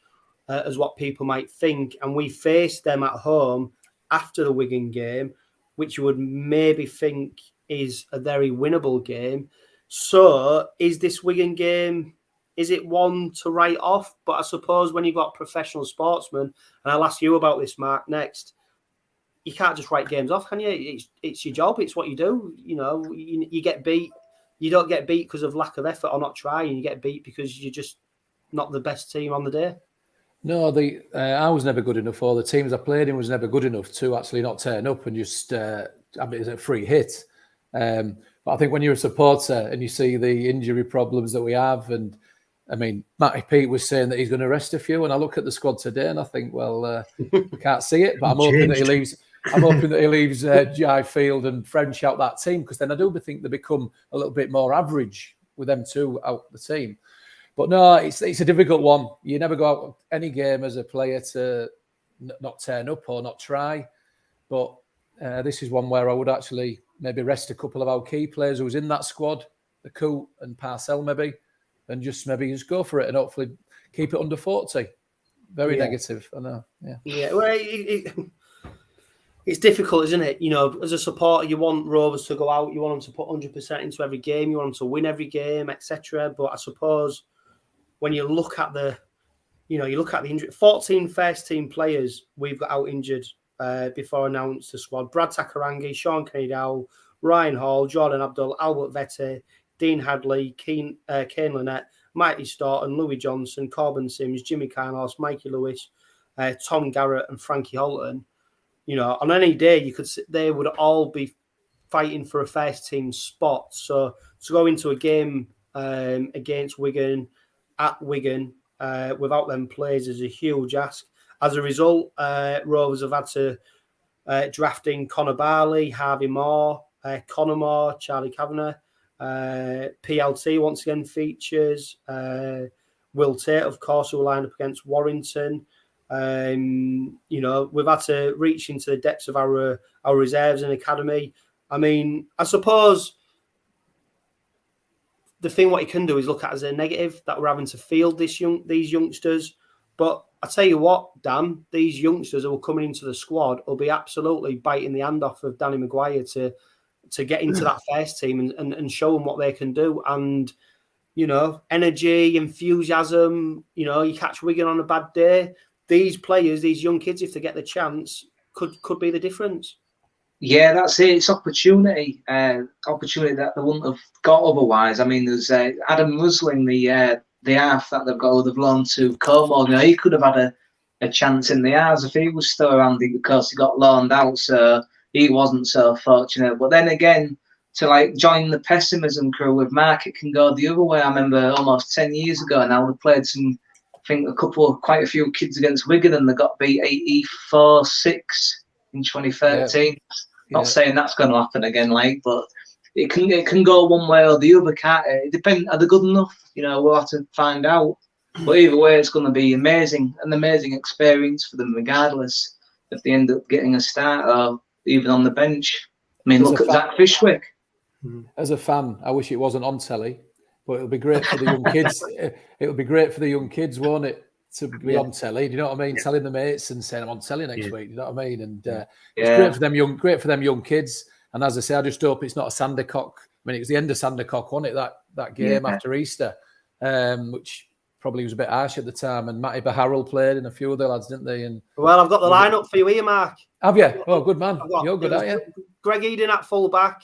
as what people might think. And we faced them at home after the Wigan game, which you would maybe think is a very winnable game. So is this Wigan game, is it one to write off? But I suppose when you've got professional sportsmen, and I'll ask you about this, Mark, next, you can't just write games off, can you? It's your job. It's what you do. You know, you get beat. You don't get beat because of lack of effort or not trying. You get beat because you're just not the best team on the day. No, I was never good enough, or the teams I played in was never good enough to actually not turn up and just have it as a free hit. But I think when you're a supporter and you see the injury problems that we have, and I mean, Matty Pete was saying that he's going to rest a few, and I look at the squad today and I think, well, we can't see it, but I'm hoping that he leaves. I'm hoping that he leaves Jai Field and French out that team, because then I do think they become a little bit more average with them two out the team. But no, it's a difficult one. You never go out any game as a player to not turn up or not try. But this is one where I would actually maybe rest a couple of our key players who was in that squad, the 𝐁𝐮𝐝 and 𝗵𝗿𝐿 maybe, and just go for it and hopefully keep it under 40. Very negative, I know. Yeah. Well, it's difficult, isn't it? You know, as a supporter, you want Rovers to go out. You want them to put 100% into every game. You want them to win every game, etc. But I suppose when you look at the injury, 14 first team players we've got out injured before announced the squad. Brad Takairangi, Sean Kenny-Dowell, Ryan Hall, Jordan Abdul, Albert Vete, Dean Hadley, Kane Lynette, Mighty Staunton, Louis Johnson, Corbin Sims, Jimmy Carnos, Mikey Lewis, Tom Garrett and Frankie Holton. You know, on any day, they would all be fighting for a first team spot. So to go into a game against Wigan, at Wigan, without them players is a huge ask. As a result, Rovers have had to draft in Connor Barley, Harvey Moore, Connor Moore, Charlie Kavanagh. PLT once again features. Will Tate, of course, who will line up against Warrington. You know, we've had to reach into the depths of our reserves and academy. I mean, I suppose the thing what you can do is look at as a negative that we're having to field these youngsters. But I tell you what, Dan, these youngsters who are coming into the squad will be absolutely biting the hand off of Danny Maguire to get into that first team and show them what they can do. And, you know, energy, enthusiasm, you know, you catch Wigan on a bad day. These players, these young kids, if they get the chance, could be the difference. Yeah, that's it. It's opportunity that they wouldn't have got otherwise. I mean, there's Adam Rusling, the half that they've loaned to Como. You know, he could have had a chance in the R's if he was still around. Because he got loaned out, so he wasn't so fortunate. But then again, to join the pessimism crew with Mark, it can go the other way. I remember almost 10 years ago now, they played I think quite a few kids against Wigan, and they got beat 84-6 in 2013. Yeah. Not saying that's going to happen again, but it can go one way or the other, can't it? It depends. Are they good enough? You know, we'll have to find out. But either way, it's going to be an amazing experience for them, regardless if they end up getting a start or even on the bench. I mean, look at Zach Fishwick. As a fan, I wish it wasn't on telly. But it'll be great for the young kids. It'll be great for the young kids, won't it, to be on telly? Do you know what I mean? Yeah. Telling the mates and saying I'm on telly next week. Do you know what I mean? And it's great for them young kids. And as I say, I just hope it's not a Sandercock. I mean, it was the end of Sandercock, wasn't it? That game after Easter, which probably was a bit harsh at the time. And Matty Baharrell played, and a few other lads, didn't they? And well, I've got the lineup for you here, Mark. Have you? Oh, good man. You're good, aren't you? Greg Eden at full back.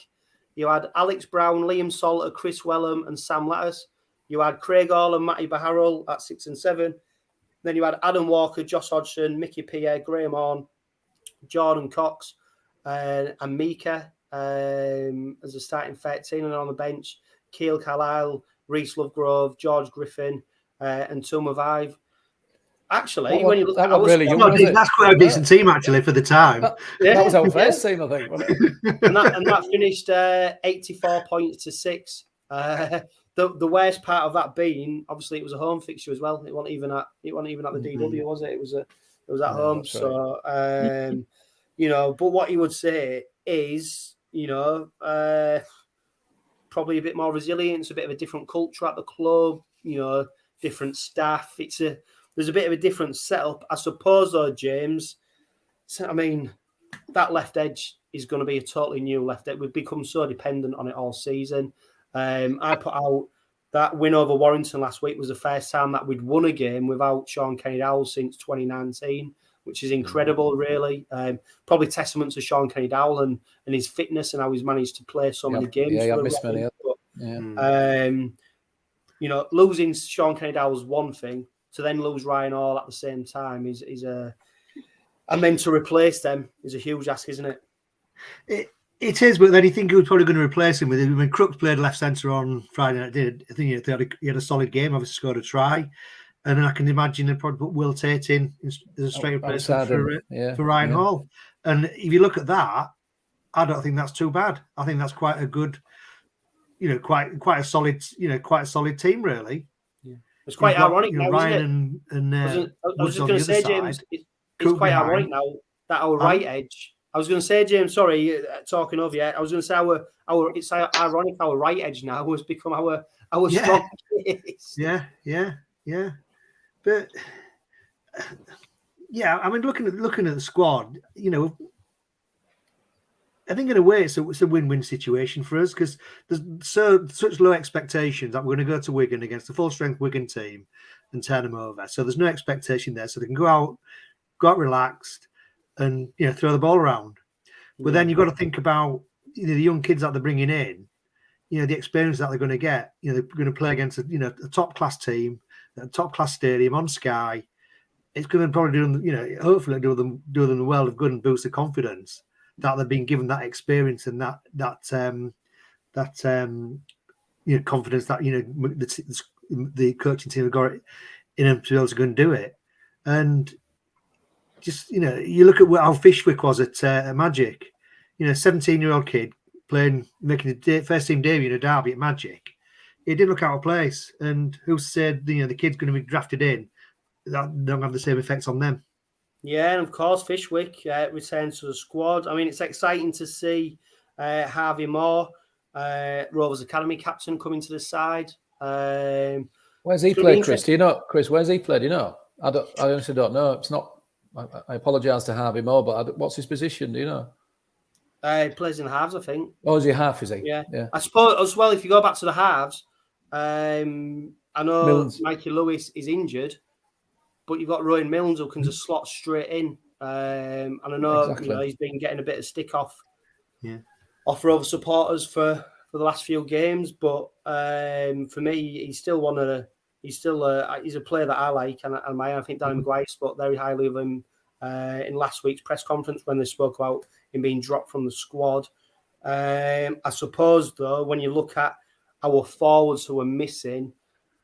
You had Alex Brown, Liam Salter, Chris Wellham, and Sam Lattis. You had Craig Hall and Matty Baharrell at 6 and 7. Then you had Adam Walker, Josh Hodgson, Mickey Pierre, Graham Horn, Jordan Cox, and Mika as a starting 13. And on the bench, Keil Carlisle, Reece Lovegrove, George Griffin, and 𝗔𝗵𝗿𝗶𝗁. Actually, when you look at that was really young, was it? That's quite a decent team actually for the time. That was our first team, I think, wasn't it? and that finished 84 points to 6. The worst part of that being, obviously, it was a home fixture as well. It wasn't even at the DW, was it? It was at home. Right. So, you know, but what you would say is, you know, probably a bit more resilience, a bit of a different culture at the club. You know, different staff. There's a bit of a different setup, I suppose, though, James. So, I mean, that left edge is going to be a totally new left edge. We've become so dependent on it all season. I put out that win over Warrington last week was the first time that we'd won a game without 𝐁𝐮𝐿 since 2019, which is incredible, really. Probably testament to 𝐁𝐮𝐿 and his fitness and how he's managed to play so many games. Yeah, missed many. You know, losing 𝐁𝐮𝐿 was one thing. To then lose Ryan Hall at the same time is and then to replace them is a huge ask, isn't it? It is, but then you think he was probably going to replace him with him. When Crooks played left centre on Friday night, I think he had a solid game, obviously scored a try. And then I can imagine they'd probably put 𝗖𝗵𝗿𝗁 in as a straight replacement for Ryan Hall. And if you look at that, I don't think that's too bad. I think that's quite a good, you know, quite a solid team, really. Yeah. It's quite ironic now, Ryan isn't it? I was just going to say, James, it's quite ironic now that our right edge. I was going to say, James, sorry, talking over you. I was going to say it's ironic our right edge now has become our strong case. Yeah. But yeah, I mean, looking at the squad, you know, I think in a way it's a win-win situation for us because there's such low expectations that we're going to go to Wigan against the full-strength Wigan team and turn them over. So there's no expectation there, so they can go out relaxed and, you know, throw the ball around. But then you've got to think about, you know, the young kids that they're bringing in, you know, the experience that they're going to get. You know, they're going to play against a top-class team, a top-class stadium on Sky. It's going to probably do them, you know, hopefully do them the world of good and boost their confidence that they've been given that experience and that you know, confidence that, you know, the coaching team have got it in them to be able to go and do it. And just, you know, you look at how Fishwick was at Magic, you know, 17-year-old kid making the first team debut in a derby at Magic. It didn't look out of place. And who said, you know, the kid's going to be drafted in, that don't have the same effects on them. Yeah, and of course, Fishwick returns to the squad. I mean, it's exciting to see 𝗔𝗵𝗿𝗁𝗍, Rovers Academy captain, coming to the side. Where's he played, Chris? Do you know, Chris? Where's he played? Do you know? I honestly don't know. It's not. I apologise to 𝗔𝗵𝗿𝗁𝗍, but what's his position? Do you know? He plays in the halves, I think. Oh, is he half? Is he? Yeah. I suppose as well. If you go back to the halves, I know Mikey Lewis is injured. But you've got Rowan Milnes who can just slot straight in. And I know, you know, he's been getting a bit of stick off Rovers supporters for the last few games. But for me, he's still he's a player that I like and I think Danny Maguire spoke very highly of him in last week's press conference when they spoke about him being dropped from the squad. I suppose, though, when you look at our forwards who are missing,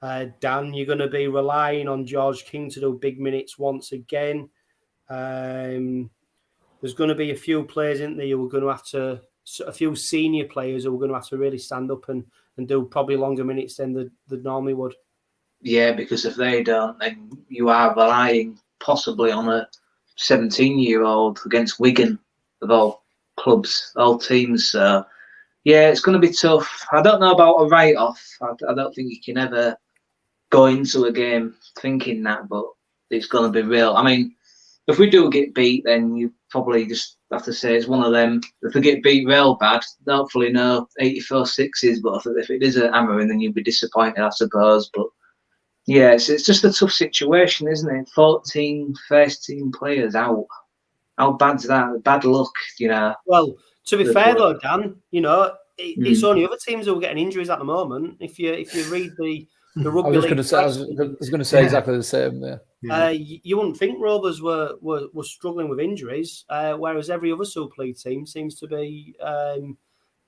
Dan, you're going to be relying on George King to do big minutes once again. There's going to be a few players in there who are going to have to, a few senior players who are going to have to really stand up and do probably longer minutes than they normally would. Yeah, because if they don't, then you are relying possibly on a 17-year-old against Wigan of all clubs, all teams. So, yeah, it's going to be tough. I don't know about a write-off. I don't think you can ever go into a game thinking that, but it's going to be real. I mean, if we do get beat, then you probably just have to say it's one of them. If we get beat real bad, hopefully no 84-6s, but if it is a hammering, then you'd be disappointed, I suppose. But yeah, it's just a tough situation, isn't it? 14 first-team players out. How bad's that? Bad luck, you know. Well, to be fair though, Dan, you know, it's only other teams who are getting injuries at the moment. If you read the rugby league, I was going to say exactly the same. Yeah. You wouldn't think Rovers were struggling with injuries, whereas every other Super League team seems to be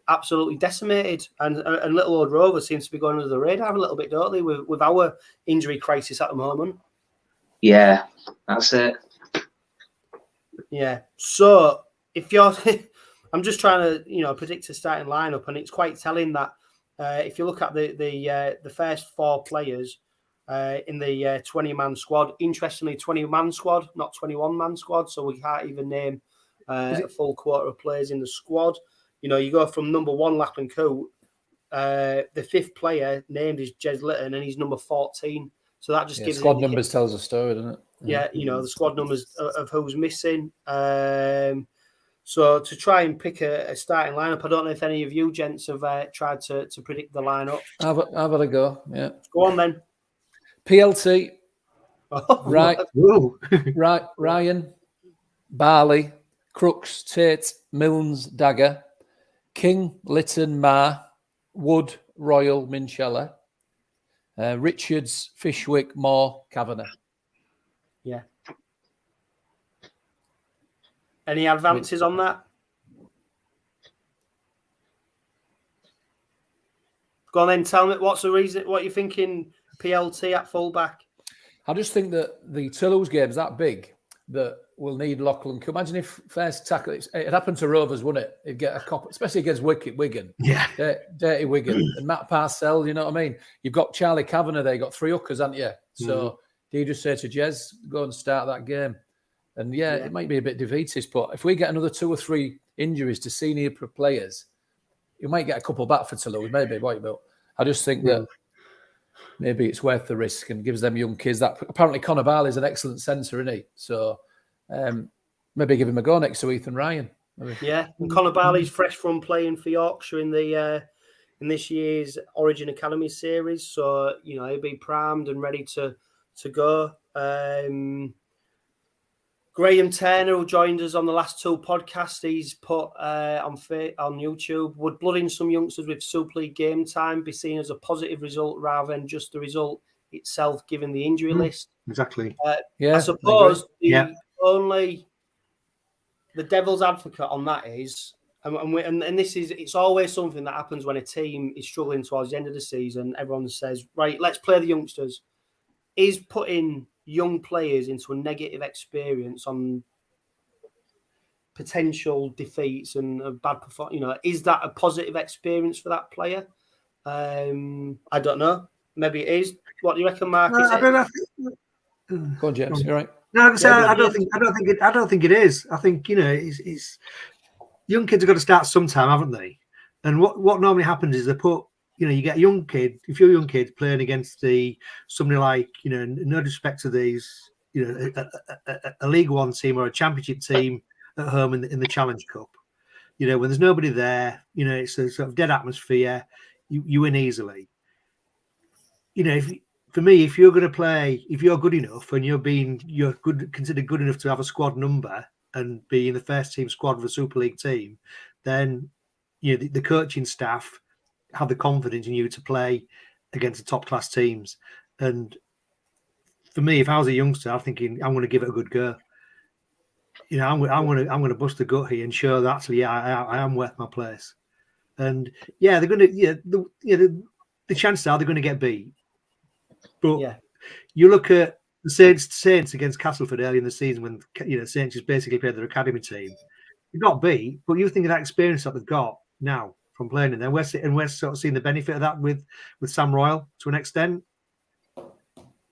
absolutely decimated, and little old Rovers seems to be going under the radar a little bit, don't they? With our injury crisis at the moment. Yeah, that's it. Yeah. So if you're, I'm just trying to predict a starting lineup, and it's quite telling that if you look at the first 4 players in the 20-man squad, interestingly 20-man squad, not 21-man squad, so we can't even name a full quarter of players in the squad. You go from number 1 𝐓𝐵𝐵𝐶𝐿. The 5th player named is 𝐁𝐮𝐝, and he's number 14. So that just gives squad numbers tells a story, doesn't it? Yeah, the squad numbers of who's missing. So to try and pick a starting lineup, I don't know if any of you gents have tried to predict the lineup. Have a go. Yeah. Go on then. PLT. Right. Right. Ryan, Barley, Crooks, Tate, Milnes, Dagger, King, Lytton, Marr, Wood, Royal, Minchella, Richards, Fishwick, Moore, Kavanagh. Yeah. Any advances on that? Go on then, tell me what's the reason, what you're thinking PLT at fullback? I just think that the Toulouse game's that big that we'll need Lachlan. Imagine if first tackle, it happened to Rovers, wouldn't it? It'd get a cop, especially against Wigan. Yeah. Dirty Wigan. And Matt Parcell, you know what I mean? You've got Charlie Kavanagh there, you've got 3 hookers, haven't you? So do you just say to Jez, go and start that game? And it might be a bit defeatist, but if we get another 2 or 3 injuries to senior players, you might get a couple back for Toulouse, maybe. But I just think that maybe it's worth the risk and gives them young kids that. Apparently, Conor Barley is an excellent centre, isn't he? So maybe give him a go next to Ethan Ryan. Maybe. Yeah, and Conor Barley's fresh from playing for Yorkshire in this year's Origin Academy series, so he'll be primed and ready to go. Graham Turner, who joined us on the last 2 podcasts, he's put on YouTube, would blooding some youngsters with Super League game time be seen as a positive result rather than just the result itself, given the injury list? Exactly. I suppose the devil's advocate on that is, and this is, it's always something that happens when a team is struggling towards the end of the season. Everyone says, right, let's play the youngsters. Is putting young players into a negative experience on potential defeats and a bad performance, is that a positive experience for that player? I don't know. Maybe it is. What do you reckon, Mark? I don't know. Go on, James. You're right. No, I don't think it is. I think it's young kids have got to start sometime, haven't they? And what normally happens is they put. You get a young kid, if you're a young kid playing against somebody like, no disrespect to these, a League One team or a Championship team at home in the Challenge Cup. When there's nobody there, it's a sort of dead atmosphere, you win easily. For me, if you're going to play, if you're good enough and you're considered good enough to have a squad number and be in the first team squad of a Super League team, then the coaching staff have the confidence in you to play against the top class teams. And for me, if I was a youngster, I'm thinking I'm going to give it a good go. I'm going to bust the gut here and show that actually, I am worth my place. And they're going to, the chances are they're going to get beat. But you look at the Saints against Castleford early in the season when Saints just basically played their academy team. They got beat, but you think of that experience that they've got now from playing in there. We're sort of seeing the benefit of that with Sam Royal to an extent.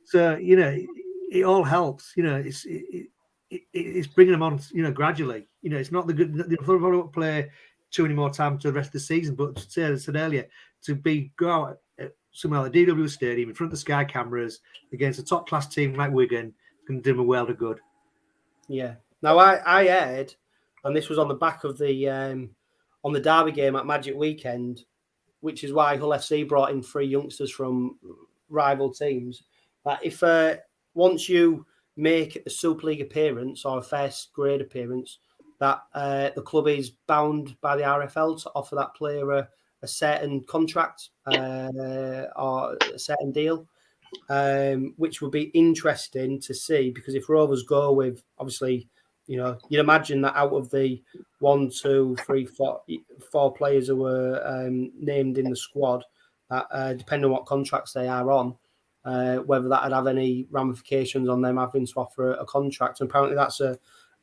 So it all helps. It's bringing them on. Gradually. It's not the good. They probably won't play too many more times to the rest of the season. But as I said earlier, go out at somewhere like the DW Stadium in front of the Sky cameras against a top class team like Wigan, it's going to do them a world of good. Yeah. Now I heard, and this was on the back of the. On the derby game at Magic Weekend, which is why Hull FC brought in 3 youngsters from rival teams. That if once you make a Super League appearance or a first grade appearance, that the club is bound by the RFL to offer that player a certain contract or a certain deal, which would be interesting to see, because if Rovers go with, obviously, you'd imagine that out of the 1, 2, 3, 4 players who were named in the squad, that depending on what contracts they are on, whether that would have any ramifications on them having to offer a contract. And apparently that's an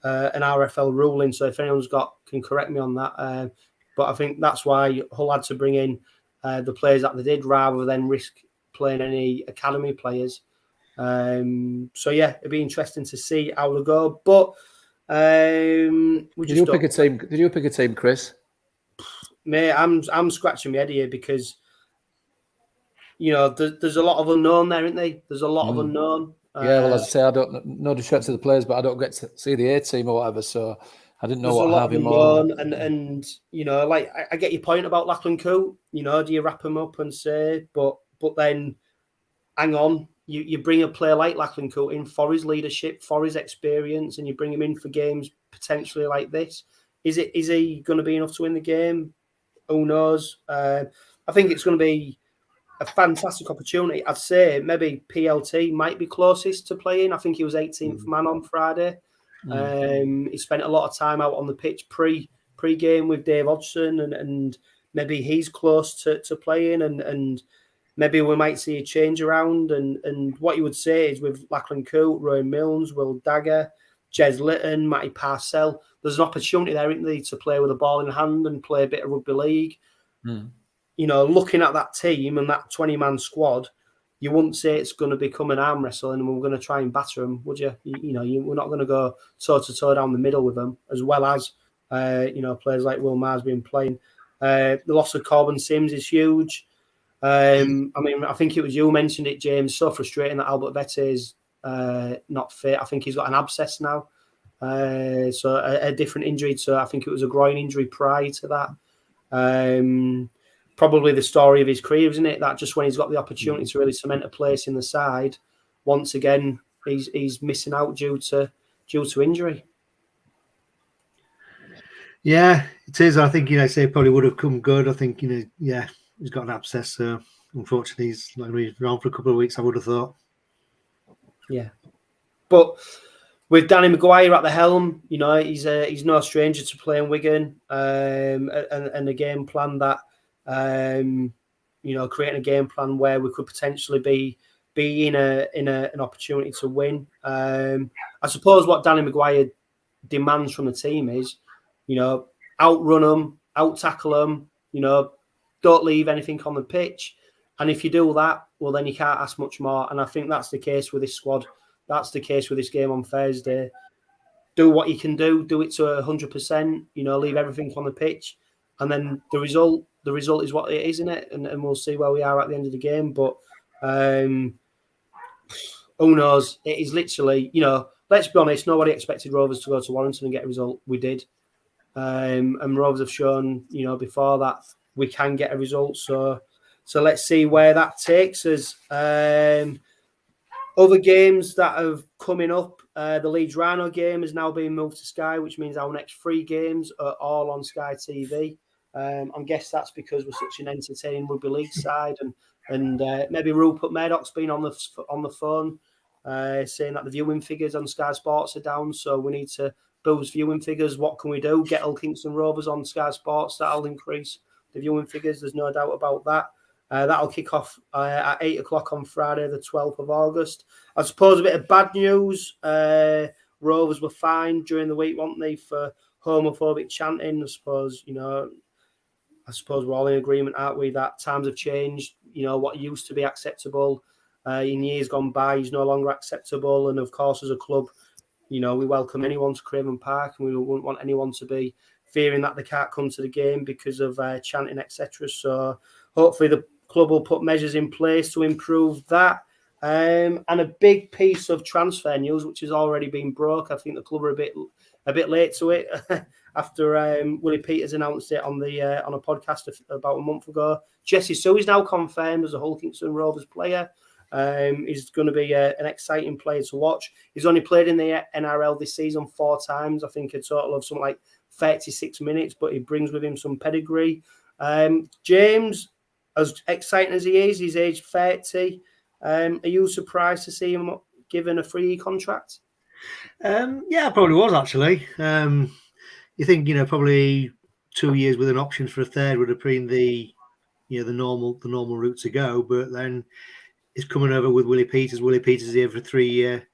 RFL ruling. So if anyone's can correct me on that. But I think that's why Hull had to bring in the players that they did rather than risk playing any academy players. So yeah, it'd be interesting to see how they go. But did you pick a team? Did you pick a team, Chris? Mate, I'm scratching my head here because there's a lot of unknown there, isn't there? There's a lot of unknown. Yeah, well, as I say, I don't no disrespect to the players, but I don't get to see the A team or whatever, so I didn't know what Harvey Moore. And like I get your point about 𝐓𝐵𝐿𝐴𝐶𝐿. Do you wrap them up and say, but then hang on, you bring a player like 𝐓𝐵𝐿𝐴𝐶𝐿 in for his leadership, for his experience, and you bring him in for games potentially like this. Is he going to be enough to win the game? Who knows? I think it's going to be a fantastic opportunity. I'd say maybe PLT might be closest to playing. I think he was 18th man on Friday. He spent a lot of time out on the pitch pre-game with Dave Hodgson, and maybe he's close to playing, and maybe we might see a change around. And what you would say is with 𝗓𝐿𝐴𝐶𝐿, Rowan Milnes, Will Dagger, Jez Litton, Matty Parcell, there's an opportunity there, isn't there, to play with a ball in hand and play a bit of rugby league. Looking at that team and that 20-man squad, you wouldn't say it's going to become an arm wrestle and we're going to try and batter them, would you? We're not going to go toe-to-toe down the middle with them, as well as, players like Will Mars being playing. The loss of Corbin Sims is huge. I think it was you mentioned it, James. So frustrating that 𝗷𝐵𝐿𝐴𝐶𝐿 is not fit. I think he's got an abscess now. So a different injury. So I think it was a groin injury prior to that. Probably the story of his career, isn't it? That just when he's got the opportunity to really cement a place in the side, once again he's missing out due to injury. Yeah, it is. I think say probably would have come good. I think he's got an abscess, so unfortunately he's not going to be around for a couple of weeks, I would have thought. Yeah, but with Danny Maguire at the helm, he's no stranger to playing Wigan, and a game plan that. Creating a game plan where we could potentially be in an opportunity to win. I suppose what Danny Maguire demands from the team is, outrun them, out tackle them, don't leave anything on the pitch. And if you do that, well, then you can't ask much more. And I think that's the case with this squad. That's the case with this game on Thursday. Do what you can do it to 100%, leave everything on the pitch. And then the result is what it is, isn't it? And we'll see where we are at the end of the game. But who knows? It is literally, let's be honest, nobody expected Rovers to go to Warrington and get a result. We did. And Rovers have shown, before that we can get a result. So let's see where that takes us. Other games that have coming up, the Leeds Rhino game is now being moved to Sky, which means our next 3 games are all on Sky TV. I guess that's because we're such an entertaining rugby league side, and maybe Rupert Murdoch's been on the phone saying that the viewing figures on Sky Sports are down, so we need to boost viewing figures. What can we do? Get 𝐿𝐵𝐿𝐴𝐶𝐿 Rovers on Sky Sports. That'll increase the viewing figures. There's no doubt about that. That'll kick off at 8 o'clock on Friday, the 12th of August. I suppose a bit of bad news. Rovers were fined during the week, weren't they, for homophobic chanting. I suppose we're all in agreement, aren't we, that times have changed. What used to be acceptable in years gone by is no longer acceptable. And of course, as a club, we welcome anyone to Craven Park, and we wouldn't want anyone to be fearing that they can't come to the game because of chanting, etc. So hopefully the club will put measures in place to improve that. And a big piece of transfer news, which has already been broke. I think the club are a bit late to it after Willie Peters announced it on a podcast about a month ago. Jesse Sue is now confirmed as a Hull Kingston Rovers player. He's going to be an exciting player to watch. He's only played in the NRL this season 4 times. I think a total of something like 36 minutes, but he brings with him some pedigree. James, as exciting as he is, he's aged 30. Are you surprised to see him given a 3-year contract? Yeah, I probably was actually. You think probably 2 years with an option for a third would have been the normal route to go, but then is coming over with Willie Peters. Willie Peters is here for a 3-year,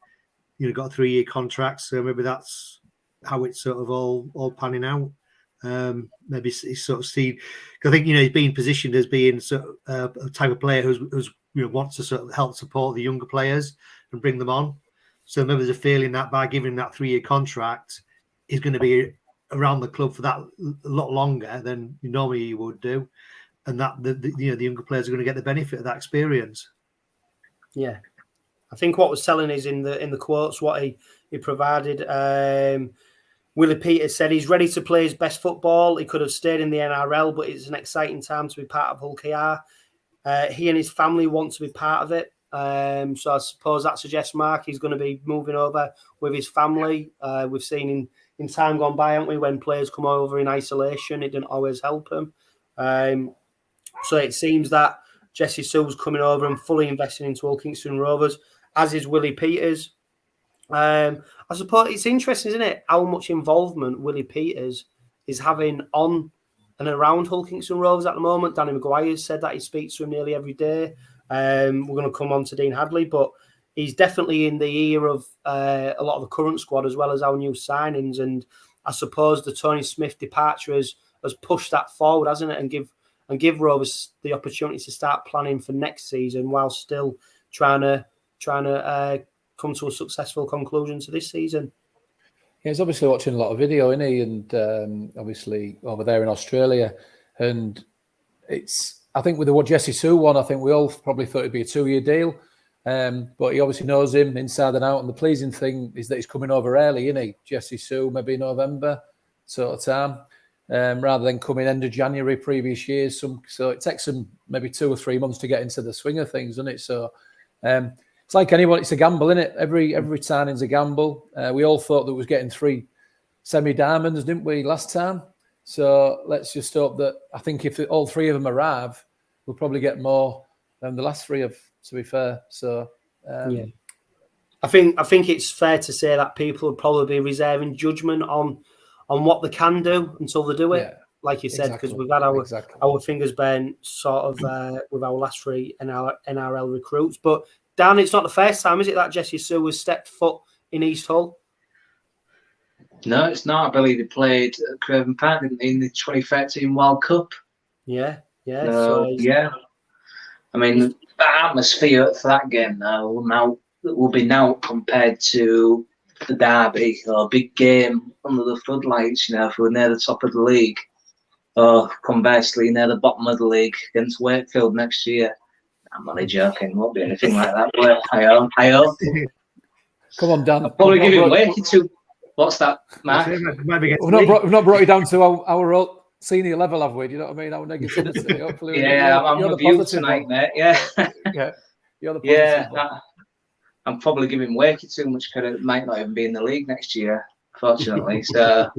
got a 3-year contract. So maybe that's how it's sort of all panning out. Maybe he's sort of seen. I think he's being positioned as being sort of a type of player who's wants to sort of help support the younger players and bring them on. So maybe there's a feeling that by giving him that 3-year contract, he's going to be around the club for that a lot longer than normally you would do, and that the younger players are going to get the benefit of that experience. Yeah, I think what was selling is in the quotes what he provided. Willie Peters said he's ready to play his best football. He could have stayed in the NRL, but it's an exciting time to be part of Hull KR. He and his family want to be part of it. So I suppose that suggests Mark is going to be moving over with his family. We've seen in time gone by, haven't we, when players come over in isolation, it didn't always help them. So it seems that Jesse Sue's coming over and fully investing into Hull Kingston Rovers, as is Willie Peters. I suppose it's interesting, isn't it, how much involvement Willie Peters is having on and around Hull Kingston Rovers at the moment. Danny Maguire has said that he speaks to him nearly every day. We're going to come on to Dean Hadley, but he's definitely in the ear of a lot of the current squad as well as our new signings. And I suppose the Tony Smith departure has pushed that forward, hasn't it, and give Rovers the opportunity to start planning for next season while still trying to come to a successful conclusion to this season. Yeah, he's obviously watching a lot of video, isn't he? And obviously over there in Australia. And I think with the Jesse Sue one, I think we all probably thought it'd be a 2-year deal. But he obviously knows him inside and out. And the pleasing thing is that he's coming over early, isn't he? Jesse Sue, maybe November sort of time, rather than coming end of January previous years. So it takes them maybe 2 or 3 months to get into the swing of things, doesn't it? So it's like anyone, it's a gamble, isn't it? Every signing's a gamble. We all thought that we was getting 3 semi-diamonds, didn't we, last time? So let's just hope that, I think if all 3 of them arrive, we'll probably get more than the last 3 have, to be fair. So yeah, I think it's fair to say that people will probably be reserving judgment on what they can do until they do it. Yeah, like you said, because we've had our fingers burnt sort of with our last 3 NRL recruits. But Dan, it's not the first time, is it, that Jesse Sue has stepped foot in East Hull? No, it's not. I believe he played at 𝗵𝗵𝗿𝗁 in the 2013 World Cup. Yeah. Yeah. I mean, the atmosphere for that game will be now compared to the derby or a big game under the floodlights, if we're near the top of the league, or conversely near the bottom of the league against Wakefield next year. I'm only joking. Won't be anything like that. But I hope. Come on, Dan. I'll probably give him way too. What's that, Mark? We've not brought you down to our senior level, have we? Do you know what I mean? Our negativity. Hopefully, yeah, I'm with you tonight, mate. Yeah. Yeah. You're the positive I'm probably giving way too much credit. Might not even be in the league next year, fortunately. So a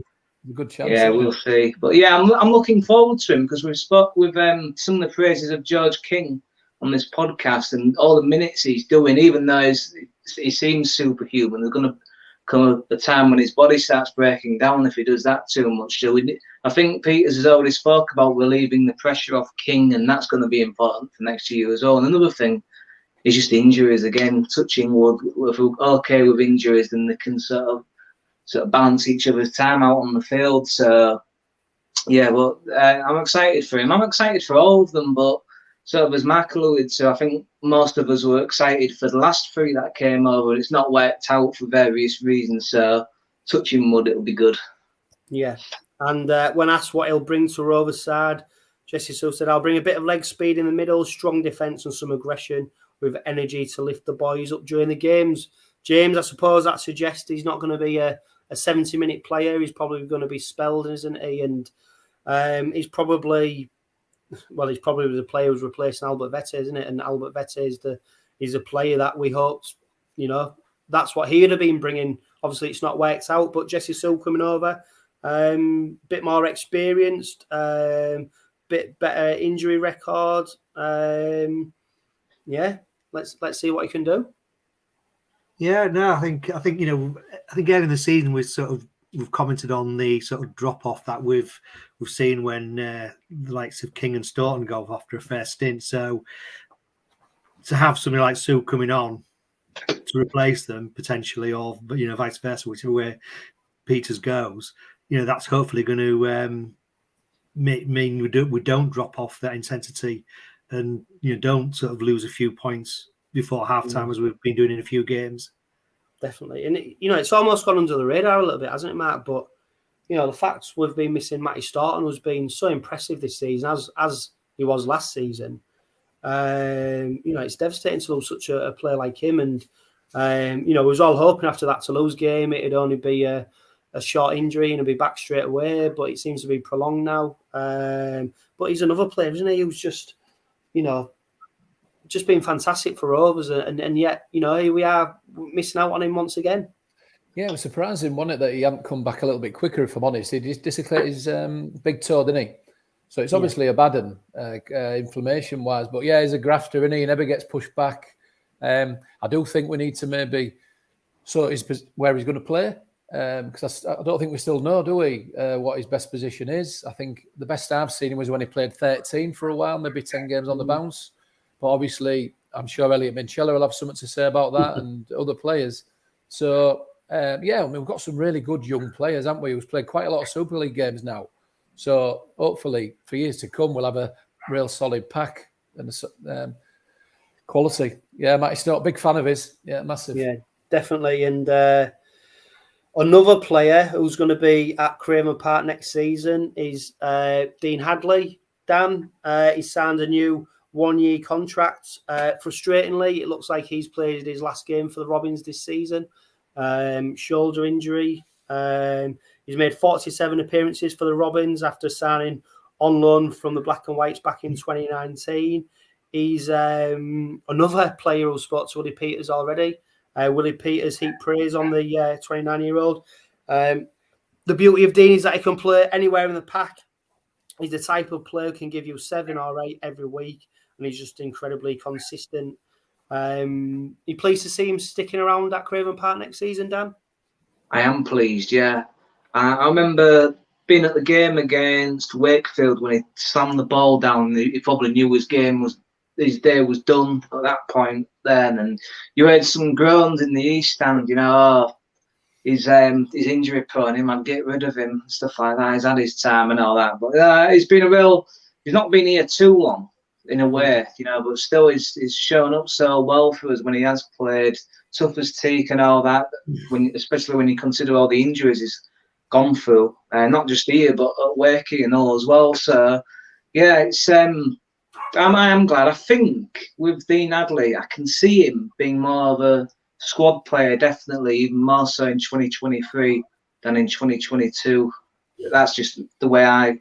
good chance. Yeah, we'll see. But yeah, I'm looking forward to him because we've spoke with some of the praises of George King on this podcast, and all the minutes he's doing, even though he seems superhuman, there's going to come a time when his body starts breaking down if he does that too much. So I think Peters has already spoke about relieving the pressure off King, and that's going to be important for next year as well. And another thing is just injuries. Again, touching wood, if we're okay with injuries, then they can sort of balance each other's time out on the field. So yeah, well, I'm excited for him. I'm excited for all of them, but sort of as Mark alluded to, I think most of us were excited for the last 3 that came over. It's not worked out for various reasons, so touching mud, it'll be good. Yeah, and when asked what he'll bring to Rovers' side, Jesse Sue said, "I'll bring a bit of leg speed in the middle, strong defence and some aggression with energy to lift the boys up during the games." James, I suppose that suggests he's not going to be a 70-minute player. He's probably going to be spelled, isn't he? And he's probably the player who's replacing 𝗵𝗿𝗿𝗁𝗍, isn't it? And 𝗵𝗿𝗍𝗍 is a player that we hoped, that's what he'd have been bringing. Obviously, it's not worked out, but Jesse Sue coming over, bit more experienced, bit better injury record. Yeah, let's see what he can do. Yeah, no, I think early in the season we've commented on the sort of drop off that we've seen when the likes of King and Staunton go off after a fair stint. So to have somebody like Sue coming on to replace them potentially, or vice versa, whichever way Peters goes, that's hopefully going to mean we don't drop off that intensity, and don't sort of lose a few points before halftime as we've been doing in a few games. Definitely, and it's almost gone under the radar a little bit, hasn't it, Mark? But the fact we've been missing Matty Staunton has been so impressive this season, as he was last season. It's devastating to lose such a player like him, and we was all hoping after that Toulouse game it'd only be a short injury and he'd be back straight away, but it seems to be prolonged now. But he's another player, isn't he? Who's just been fantastic for Rovers, and yet here we are missing out on him once again. Yeah, it was surprising, wasn't it, that he hadn't come back a little bit quicker, if I'm honest. He dislocated his big toe, didn't he? So it's obviously a bad one, inflammation-wise. But yeah, he's a grafter, isn't he? He never gets pushed back. I do think we need to maybe sort where he's going to play, because I don't think we still know, do we, what his best position is. I think the best I've seen him was when he played 13 for a while, maybe 10 games on the bounce. But obviously, I'm sure 𝗖𝗵𝗿𝗁 will have something to say about that and other players. So, we've got some really good young players, haven't we, who's played quite a lot of Super League games now. So hopefully for years to come, we'll have a real solid pack and quality. Yeah, Matty Staunton, big fan of his. Yeah, massive. Yeah, definitely. And another player who's going to be at Craven Park next season is Dean Hadley. Dan, he signed a new 1-year contract. Frustratingly, it looks like he's played his last game for the Robins this season. Shoulder injury. He's made 47 appearances for the Robins after signing on loan from the Black and Whites back in 2019. He's another player who spoke to Willie Peters already. Willie Peters heaped praise on the 29-year-old. The beauty of Dean is that he can play anywhere in the pack. He's the type of player who can give you 7 or 8 every week, and he's just incredibly consistent. You pleased to see him sticking around at Craven Park next season, Dan? I am pleased, yeah. I remember being at the game against Wakefield when he slammed the ball down. He probably knew his day was done at that point then, and you heard some groans in the East Stand, he's injury prone, he might get rid of him, stuff like that. He's had his time and all that, but he's not been here too long in a way, but still he's shown up so well for us when he has played, tough as teak and all that, especially when you consider all the injuries he's gone through, not just here but at Wakey and all as well. So yeah, it's I am glad. I think with Dean Hadley, I can see him being more of a squad player, definitely, even more so in 2023 than in 2022. That's just the way I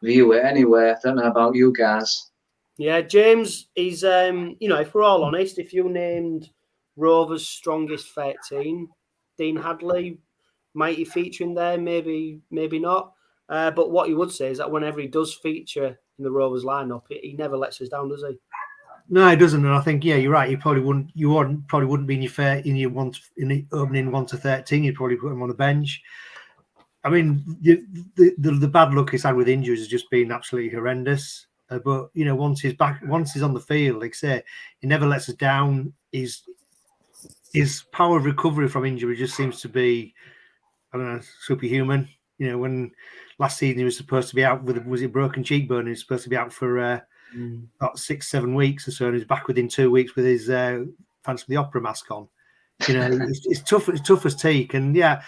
view it anyway. I don't know about you guys. Yeah, James, he's if we're all honest, if you named Rovers' strongest 13, Dean Hadley, might he feature in there? Maybe not. But what he would say is that whenever he does feature in the Rovers lineup, he never lets us down, does he? No, he doesn't. And I think, yeah, you're right. He probably wouldn't. Probably wouldn't be in the opening 1 to 13. You'd probably put him on the bench. I mean, the bad luck he's had with injuries has just been absolutely horrendous. But once he's back, once he's on the field, like I say, he never lets us down. His power of recovery from injury just seems to be, I don't know, superhuman. When last season he was supposed to be out with a broken cheekbone, he was supposed to be out for about 6-7 weeks or so, and he's back within 2 weeks with his Phantom of the Opera mask on. It's tough. It's tough as teak, and yeah,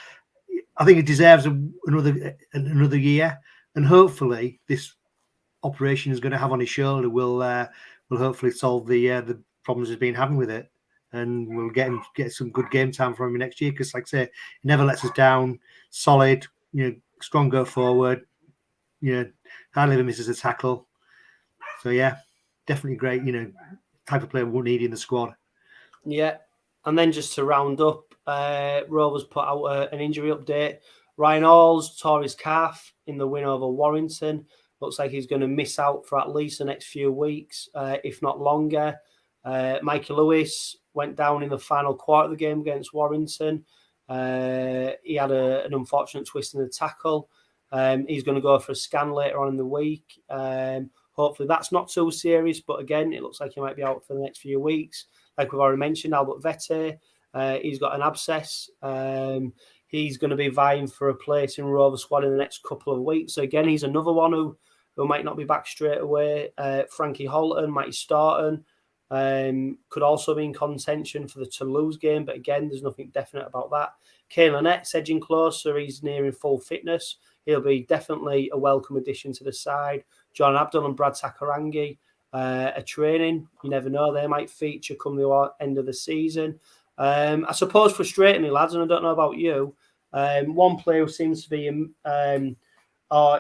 I think he deserves another year, and hopefully this operation is going to have on his shoulder will hopefully solve the problems he's been having with it, and we'll get some good game time from him next year, because like I say, he never lets us down. Solid, strong go forward, hardly ever misses a tackle. So yeah, definitely great, type of player we'll need in the squad. Yeah, and then just to round up, Rovers put out an injury update. Ryan Halls tore his calf in the win over Warrington. Looks like he's going to miss out for at least the next few weeks, if not longer. Michael Lewis went down in the final quarter of the game against Warrington. He had an unfortunate twist in the tackle. He's going to go for a scan later on in the week. Hopefully that's not too serious, but again, it looks like he might be out for the next few weeks. Like we've already mentioned, 𝗖𝗵𝗿𝗁𝗱, he's got an abscess. He's going to be vying for a place in Rovers squad in the next couple of weeks. So again, he's another one who might not be back straight away. Frankie Holton might be starting. Could also be in contention for the Toulouse game, but again, there's nothing definite about that. 𝐁𝐮𝐝 edging closer. He's nearing full fitness. He'll be definitely a welcome addition to the side. John Abdul and Brad Sakarangi are training. You never know, they might feature come the end of the season. I suppose frustratingly, lads, and I don't know about you, one player who seems to be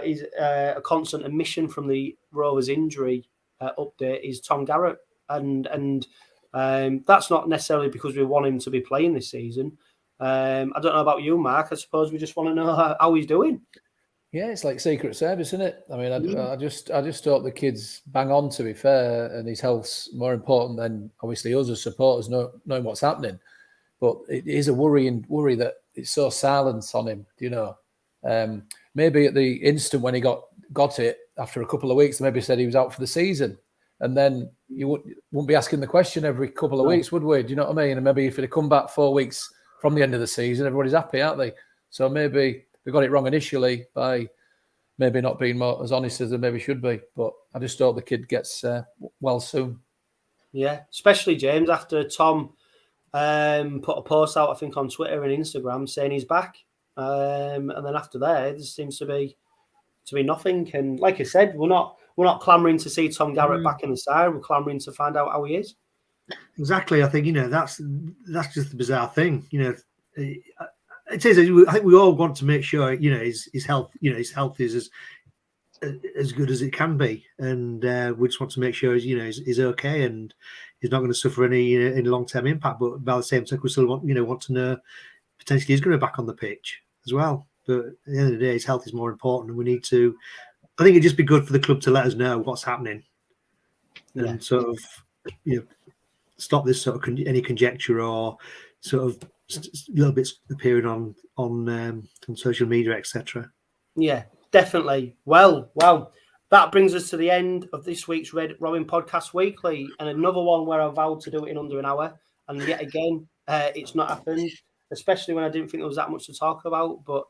is a constant omission from the Rovers injury update is Tom Garrett, and that's not necessarily because we want him to be playing this season. I don't know about you, Mark. I suppose we just want to know how he's doing. Yeah, it's like Secret Service, isn't it? I mean, I just hope the kid's bang on, to be fair, and his health's more important than obviously us as supporters knowing what's happening. But it is a worry that it's so silent on him, you know. Maybe at the instant when he got it, after a couple of weeks, maybe said he was out for the season. And then you wouldn't be asking the question every couple of weeks, would we? Do you know what I mean? And maybe if he'd come back 4 weeks from the end of the season, everybody's happy, aren't they? So maybe we got it wrong initially by maybe not being more as honest as they maybe should be. But I just hope the kid gets well soon. Yeah, especially James, after Tom put a post out, I think, on Twitter and Instagram saying he's back. And then after there seems to be nothing. And like I said, we're not clamouring to see Tom Garrett back in the side. We're clamouring to find out how he is. Exactly. I think, that's just the bizarre thing. It is. I think we all want to make sure, his health, his health is as good as it can be, and we just want to make sure he's okay and he's not going to suffer any long-term impact. But by the same time, we still want to know potentially he's going to be back on the pitch as well. But at the end of the day, his health is more important, and we need to. I think it'd just be good for the club to let us know what's happening, and sort of stop this sort of any conjecture or sort of little bits appearing on social media, etc. Yeah, definitely. Well, that brings us to the end of this week's Red Robin Podcast Weekly, and another one where I vowed to do it in under an hour, and yet again, it's not happened. Especially when I didn't think there was that much to talk about. But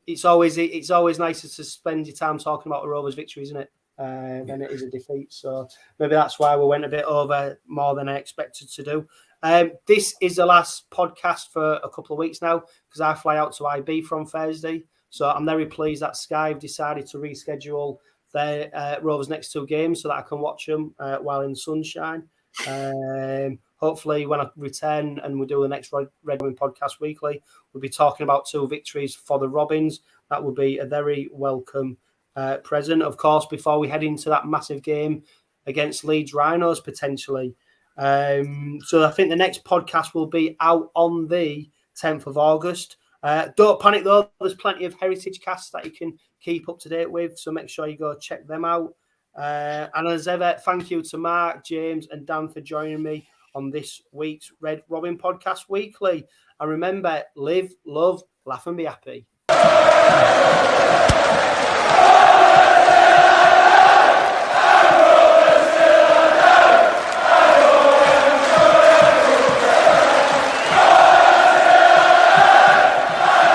it's always nicer to spend your time talking about a Rovers victory, isn't it? Than it is a defeat. So maybe that's why we went a bit over more than I expected to do. This is the last podcast for a couple of weeks now because I fly out to IB from Thursday. So I'm very pleased that Sky have decided to reschedule their Rovers' next two games so that I can watch them while in the sunshine. Hopefully when I return and we do the next Red Robin Podcast Weekly, we'll be talking about two victories for the Robins. That would be a very welcome present, of course, before we head into that massive game against Leeds Rhinos potentially. So I think the next podcast will be out on the 10th of August. Don't panic though, there's plenty of heritage casts that you can keep up to date with, so make sure you go check them out. And as ever, thank you to Mark, James and Dan for joining me on this week's Red Robin Podcast Weekly. And remember, live, love, laugh and be happy.